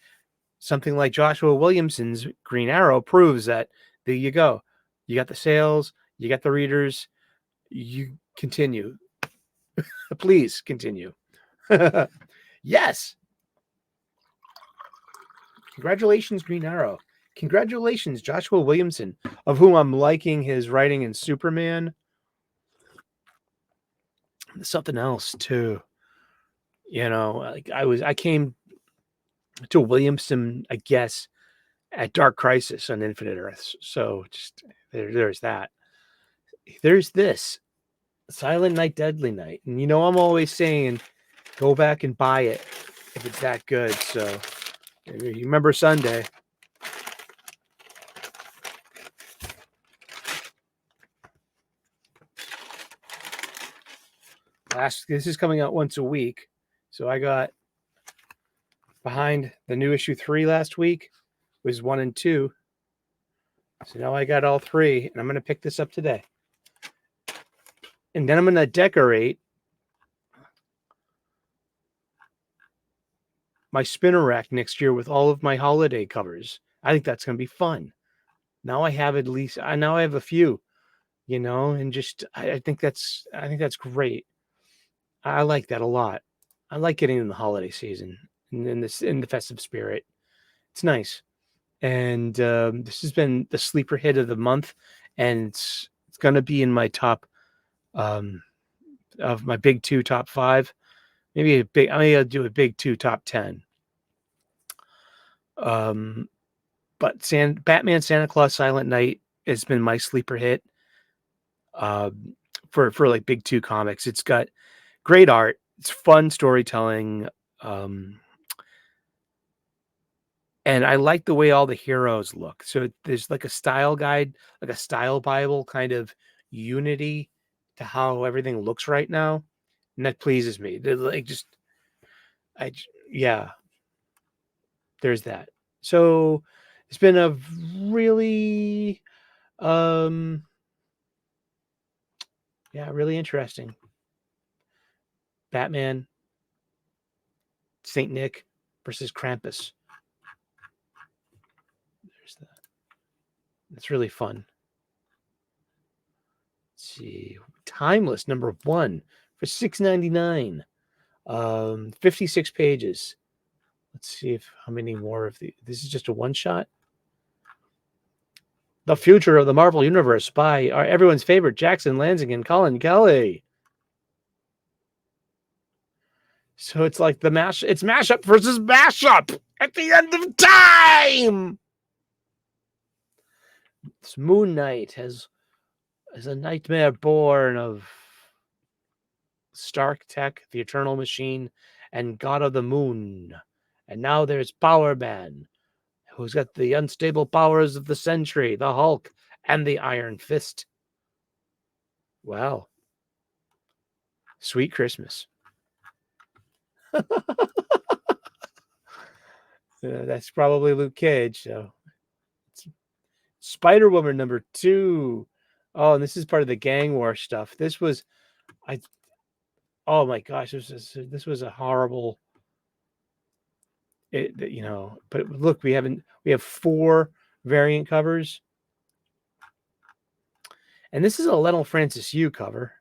something like Joshua Williamson's Green Arrow proves that there you go. You got the sales, you got the readers, you continue. Please continue. Yes. Congratulations, Green Arrow. Congratulations, Joshua Williamson, of whom I'm liking his writing in Superman. Something else too. Like I came to Williamson, I guess, at Dark Crisis on Infinite Earths. So just there's that. There's this Silent Night, Deadly Night. And I'm always saying go back and buy it if it's that good. So you remember Sunday. This is coming out once a week. So I got behind the new issue 3 last week. Was 1 and 2. So now I got all 3, and I'm going to pick this up today. And then I'm going to decorate my spinner rack next year with all of my holiday covers. I think that's going to be fun. Now I have now I have a few, and just I think that's great. I like that a lot. I like getting in the holiday season and in the festive spirit. It's nice. And this has been the sleeper hit of the month, and it's going to be in my top of my big 2 top 5. Maybe I'll do a big 2 top 10. But Batman, Santa Claus, Silent Night has been my sleeper hit for like big 2 comics. It's got great art. It's fun storytelling. And I like the way all the heroes look. So there's like a style guide, like a style Bible kind of unity to how everything looks right now. And that pleases me. They're like yeah, there's that. So it's been a really, really interesting. Batman, Saint Nick versus Krampus. There's that. It's really fun. Let's see. Timeless #1 for $6.99. 56 pages. Let's see how many more of this is just a one shot. The Future of the Marvel Universe by everyone's favorite Jackson Lansing and Colin Kelly. So it's like it's mashup versus mashup at the end of time. This Moon Knight is a nightmare born of Stark Tech, the Eternal Machine, and God of the Moon. And now there's Power Man, Who's got the unstable powers of the Sentry, the Hulk, and the Iron Fist? Wow. Sweet Christmas. That's probably Luke Cage. So Spider-Woman #2. Oh, and this is part of the gang war stuff. This was, oh my gosh, this was a horrible. But look, we have 4 variant covers, and this is a Lionel Francis Yu cover.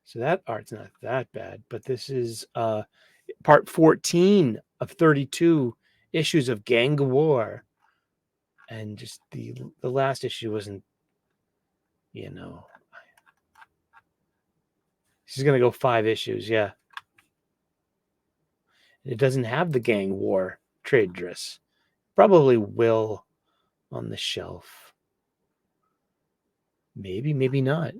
So that art's not that bad, but this is part 14 of 32 issues of Gang War. And just the last issue wasn't, She's going to go 5 issues, yeah. It doesn't have the Gang War trade dress. Probably will on the shelf. Maybe, maybe not.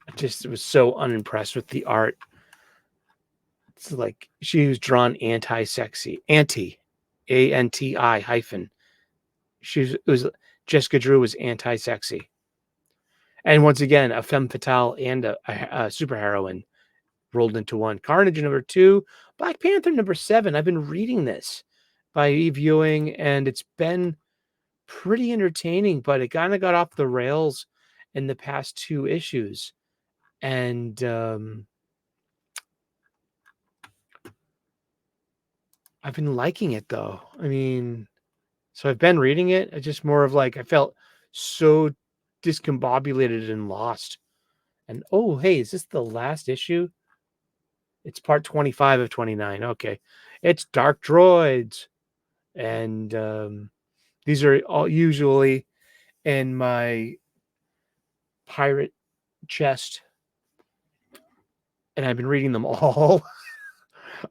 I just was so unimpressed with the art. It's like she was drawn anti-sexy. A-N-T-I hyphen. Jessica Drew was anti-sexy. And once again, a femme fatale and a superheroine rolled into one. Carnage #2, Black Panther #7. I've been reading this by Eve Ewing, and it's been pretty entertaining, but it kind of got off the rails in the past 2 issues. And I've been liking it, though. I mean, so I've been reading it. It's just more of like I felt so discombobulated and lost. And oh, hey, is this the last issue? It's part 25 of 29. Okay. It's Dark Droids. And these are all usually in my pirate chest. And I've been reading them all.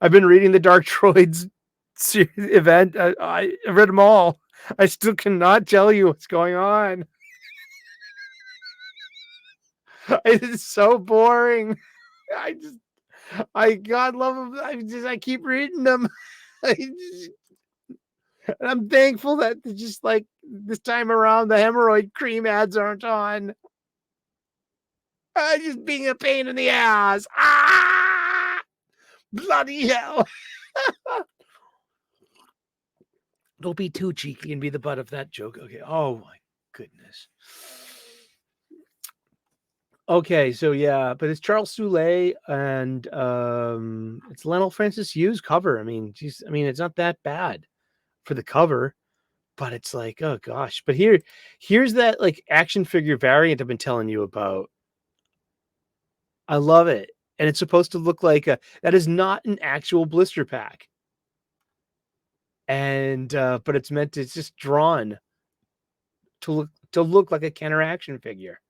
I've been reading the Dark Droids event. I read them all. I still cannot tell you what's going on. It is so boring. God love them. I keep reading them. And I'm thankful that just like this time around, the hemorrhoid cream ads aren't on. Just being a pain in the ass. Ah! Bloody hell. Don't be too cheeky and be the butt of that joke. Okay. Oh my goodness. Okay, so yeah, but it's Charles Soule and it's Lionel Francis Yu's cover. I mean, it's not that bad for the cover, but it's like, oh gosh. But here's that like action figure variant I've been telling you about. I love it. And it's supposed to look like that is not an actual blister pack. And but it's meant to, it's just drawn to look like a Kenner action figure.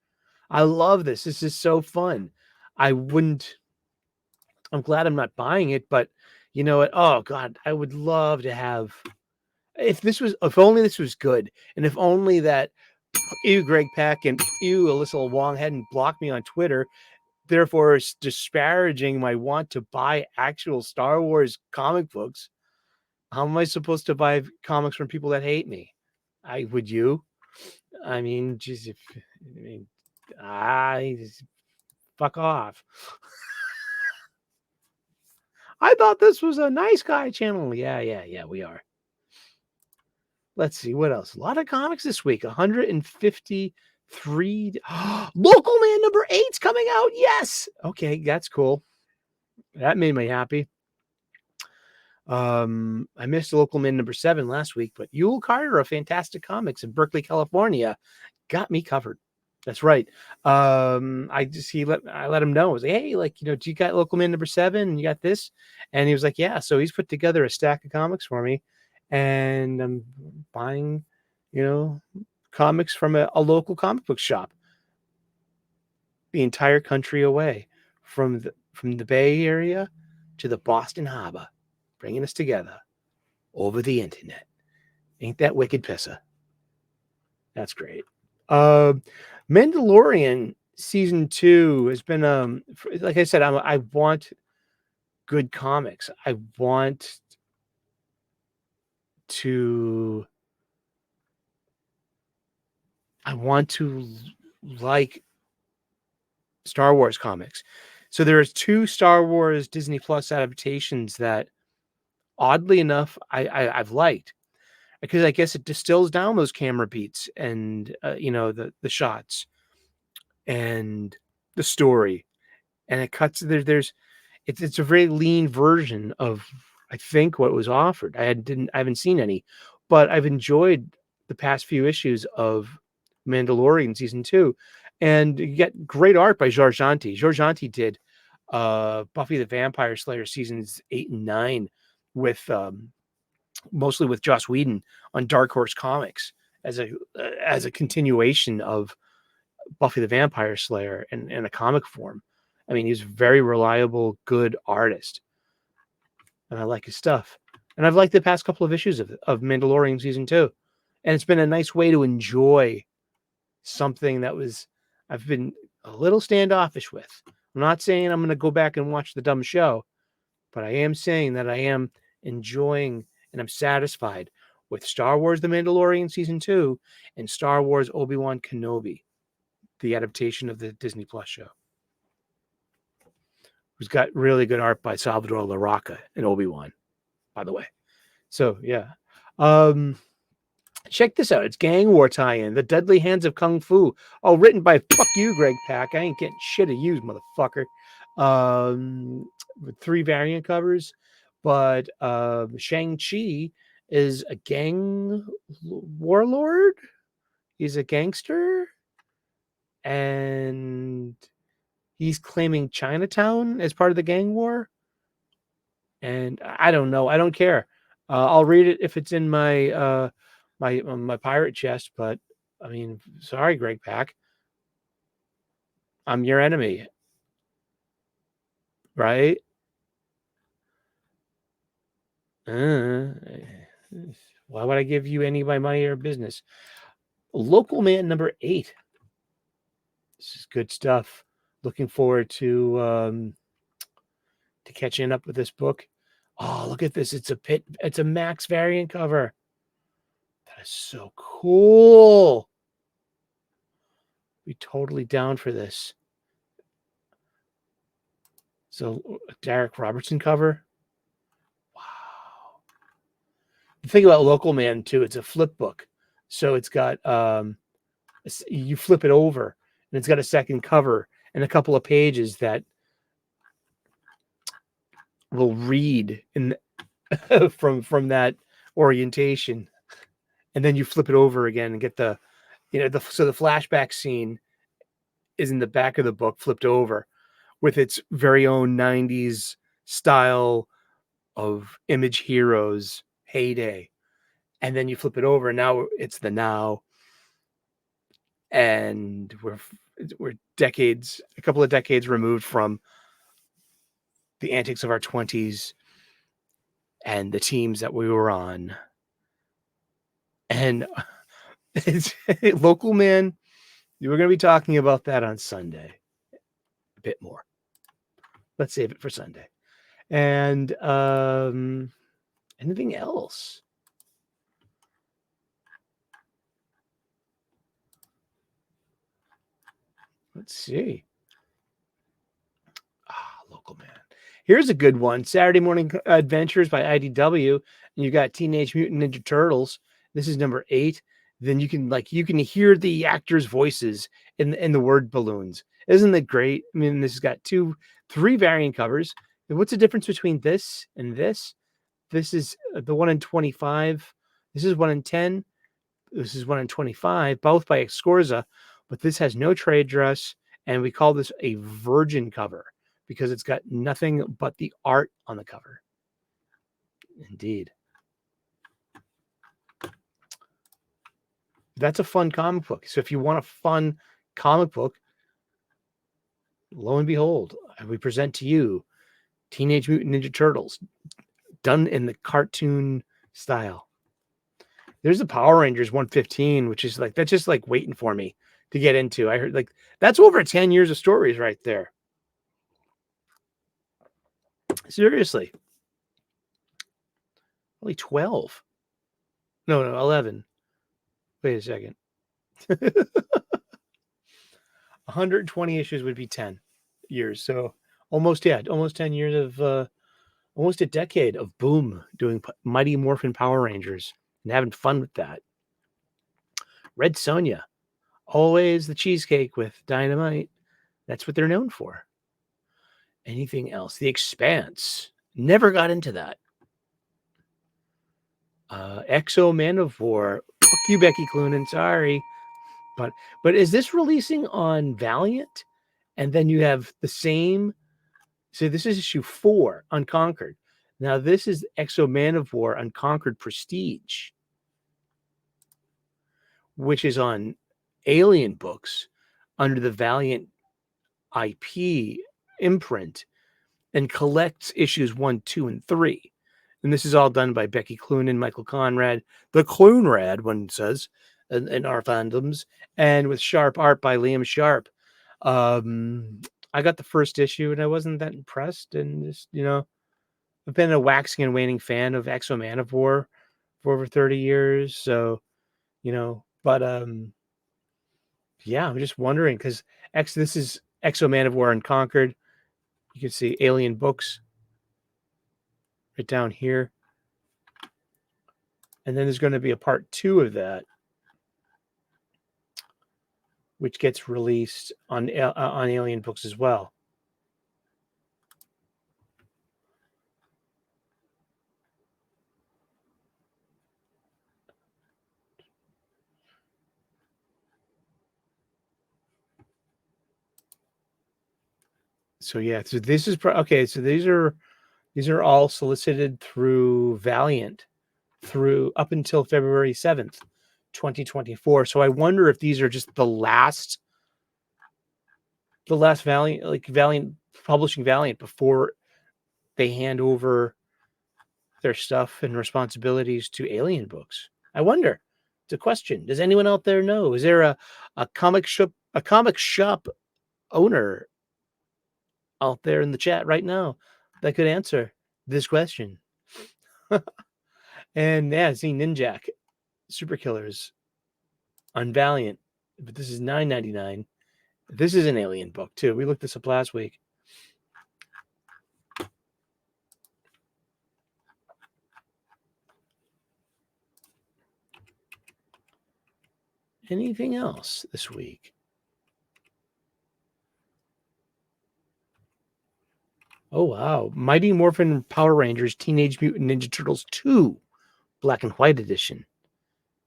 I love this. This is so fun. I'm glad I'm not buying it, but you know what? Oh God, I would love to have, if only this was good. And if only that Greg Peck and Alyssa Wong hadn't blocked me on Twitter, therefore disparaging my want to buy actual Star Wars comic books. How am I supposed to buy comics from people that hate me? Would you? I mean, geez, fuck off. I thought this was a nice guy channel. Yeah, we are. Let's see what else. A lot of comics this week. 153. Local Man #8's coming out. Yes. Okay, that's cool. That made me happy. I missed Local Man #7 last week, but Yule Carter of Fantastic Comics in Berkeley, California, got me covered. That's right. I let him know. I was like, hey, like, do you got Local Man #7 and you got this? And he was like, yeah. So he's put together a stack of comics for me, and I'm buying, comics from a local comic book shop the entire country away, from the Bay Area to the Boston Harbor, bringing us together over the internet. Ain't that wicked pissa? That's great. Mandalorian season 2 has been like I said, I want good comics. I want to like Star Wars comics. So there's 2 Star Wars Disney Plus adaptations that oddly enough I've liked, because I guess it distills down those camera beats and the shots and the story, and it cuts there's it's a very lean version of, I think, what was offered. I haven't seen any, but I've enjoyed the past few issues of Mandalorian season 2, and you get great art by George Janti. George Janti did Buffy the Vampire Slayer seasons 8 and 9 with mostly with Joss Whedon on Dark Horse Comics as a continuation of Buffy the Vampire Slayer in a comic form. I mean, he's a very reliable, good artist, and I like his stuff. And I've liked the past couple of issues of Mandalorian season 2, and it's been a nice way to enjoy something that I've been a little standoffish with. I'm not saying I'm going to go back and watch the dumb show, but I am saying that I am enjoying and I'm satisfied with Star Wars The Mandalorian season 2 and Star Wars Obi-Wan Kenobi, the adaptation of the Disney Plus show, who's got really good art by Salvador Larroca and Obi-Wan, by the way. So yeah. Check this out. It's Gang War tie-in, The Deadly Hands of Kung Fu. Oh, written by fuck you, Greg Pak. I ain't getting shit of you, motherfucker. With 3 variant covers, but Shang-Chi is a gang warlord. He's a gangster, and he's claiming Chinatown as part of the gang war. And I don't know. I don't care. I'll read it if it's in my my pirate chest. But I mean, sorry, Greg Pak. I'm your enemy, right? Why would I give you any of my money or business? Local Man number 8. This is good stuff. Looking forward to catching up with this book. Oh, look at this. It's a Max variant cover. That is so cool. Be totally down for this. So Derek Robertson cover. Wow. The thing about Local Man too, it's a flip book. So it's got you flip it over and it's got a second cover and a couple of pages that will read in from that orientation, and then you flip it over again and get the so the flashback scene is in the back of the book flipped over with its very own 90s style of Image Heroes heyday, and then you flip it over and now it's the now, and we're a couple of decades removed from the antics of our 20s and the teams that we were on. And it's Local Man. We're going to be talking about that on Sunday a bit more. Let's save it for Sunday. And anything else? Let's see. Local Man. Here's a good one. Saturday Morning Adventures by IDW. And you got Teenage Mutant Ninja Turtles. This is number 8. Then you can hear the actors' voices in the word balloons. Isn't that great? I mean, this has got 3 variant covers. And what's the difference between this and this? This is the 1 in 25. This is 1 in 10. This is 1 in 25, both by Escorza, but this has no trade dress, and we call this a virgin cover because it's got nothing but the art on the cover. Indeed. That's a fun comic book. So if you want a fun comic book, lo and behold, we present to you Teenage Mutant Ninja Turtles done in the cartoon style. There's the Power Rangers 115, which is that's just waiting for me to get into. I heard like that's over 10 years of stories right there. Seriously. Only 12. No, 11. Wait a second. 120 issues would be 10 years. So almost 10 years of almost a decade of Boom doing Mighty Morphin Power Rangers and having fun with that. Red Sonja, always the cheesecake with dynamite. That's what they're known for. Anything else? The Expanse. Never got into that. Exo Man of War. Fuck you, Becky Cloonan. Sorry. But is this releasing on Valiant? And then you have the same. So this is issue 4, Unconquered. Now this is Exo Man of War, Unconquered Prestige, which is on Alien Books under the Valiant IP imprint and collects issues 1, 2, and 3. And this is all done by Becky Cloonan, Michael Conrad, the Cloonrad, one says, in our fandoms, and with sharp art by Liam Sharp. I got the first issue and I wasn't that impressed. And just, I've been a waxing and waning fan of Exo Man of War for over 30 years. So, but yeah, I'm just wondering because this is Exo Man of War Unconquered. You can see Alien Books right down here. And then there's going to be a part 2 of that, which gets released on Alien Books as well. So yeah, so this is okay. So these are all solicited through Valiant through up until February 7th, 2024. So I wonder if these are just the last Valiant publishing Valiant before they hand over their stuff and responsibilities to Alien Books. I wonder. It's a question. Does anyone out there know? Is there a comic shop owner out there in the chat right now that could answer this question? And yeah, see Ninjak, Super Killers on Valiant, but this is $9.99. This is an Alien book too. We looked this up last week. Anything else this week? Oh, wow. Mighty Morphin Power Rangers Teenage Mutant Ninja Turtles 2 Black and White Edition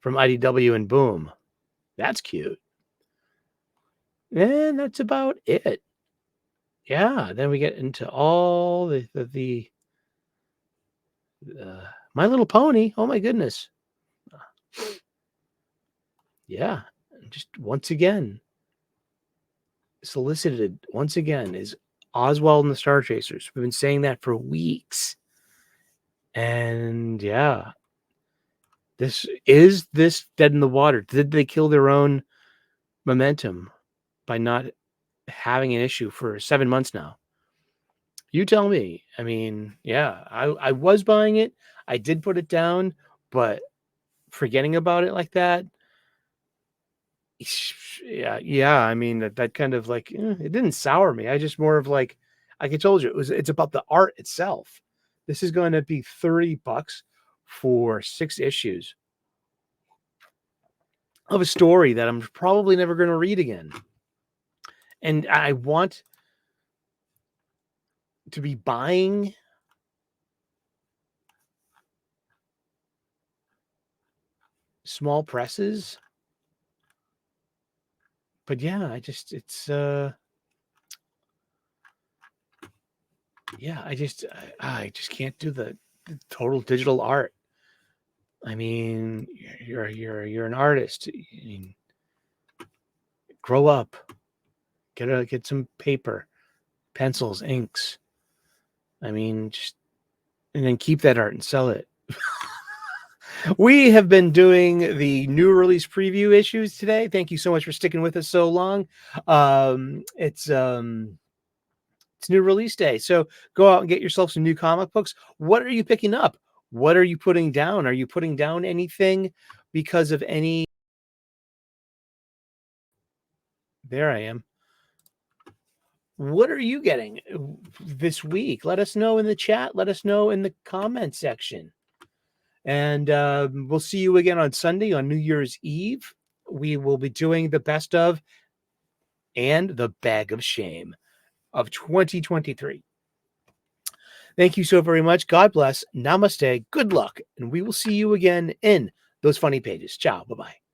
from IDW and Boom. That's cute. And that's about it. Yeah, then we get into all the My Little Pony. Oh, my goodness. Yeah, just once again, solicited once again is Oswald and the Star Chasers. We've been saying that for weeks. And yeah, this dead in the water. Did they kill their own momentum by not having an issue for 7 months now? You tell me. I mean, yeah, I was buying it. I did put it down, but forgetting about it like that, yeah. I mean, that kind of like it didn't sour me. I just more of like I told you it's about the art itself. This is going to be $30 for 6 issues of a story that I'm probably never going to read again. And I want to be buying small presses. But yeah, I just can't do the total digital art. I mean, you're an artist. I mean, grow up. Get some paper, pencils, inks. I mean, and then keep that art and sell it. We have been doing the new release preview issues today. Thank you so much for sticking with us so long. It's new release day, so go out and get yourself some new comic books. What are you picking up? What are you putting down? Are you putting down anything because of any? There I am. What are you getting this week? Let us know in the chat. Let us know in the comment section. And we'll see you again on Sunday, on New Year's Eve. We will be doing the best of and the bag of shame of 2023. Thank you so very much. God bless. Namaste. Good luck. And we will see you again in those funny pages. Ciao. Bye-bye.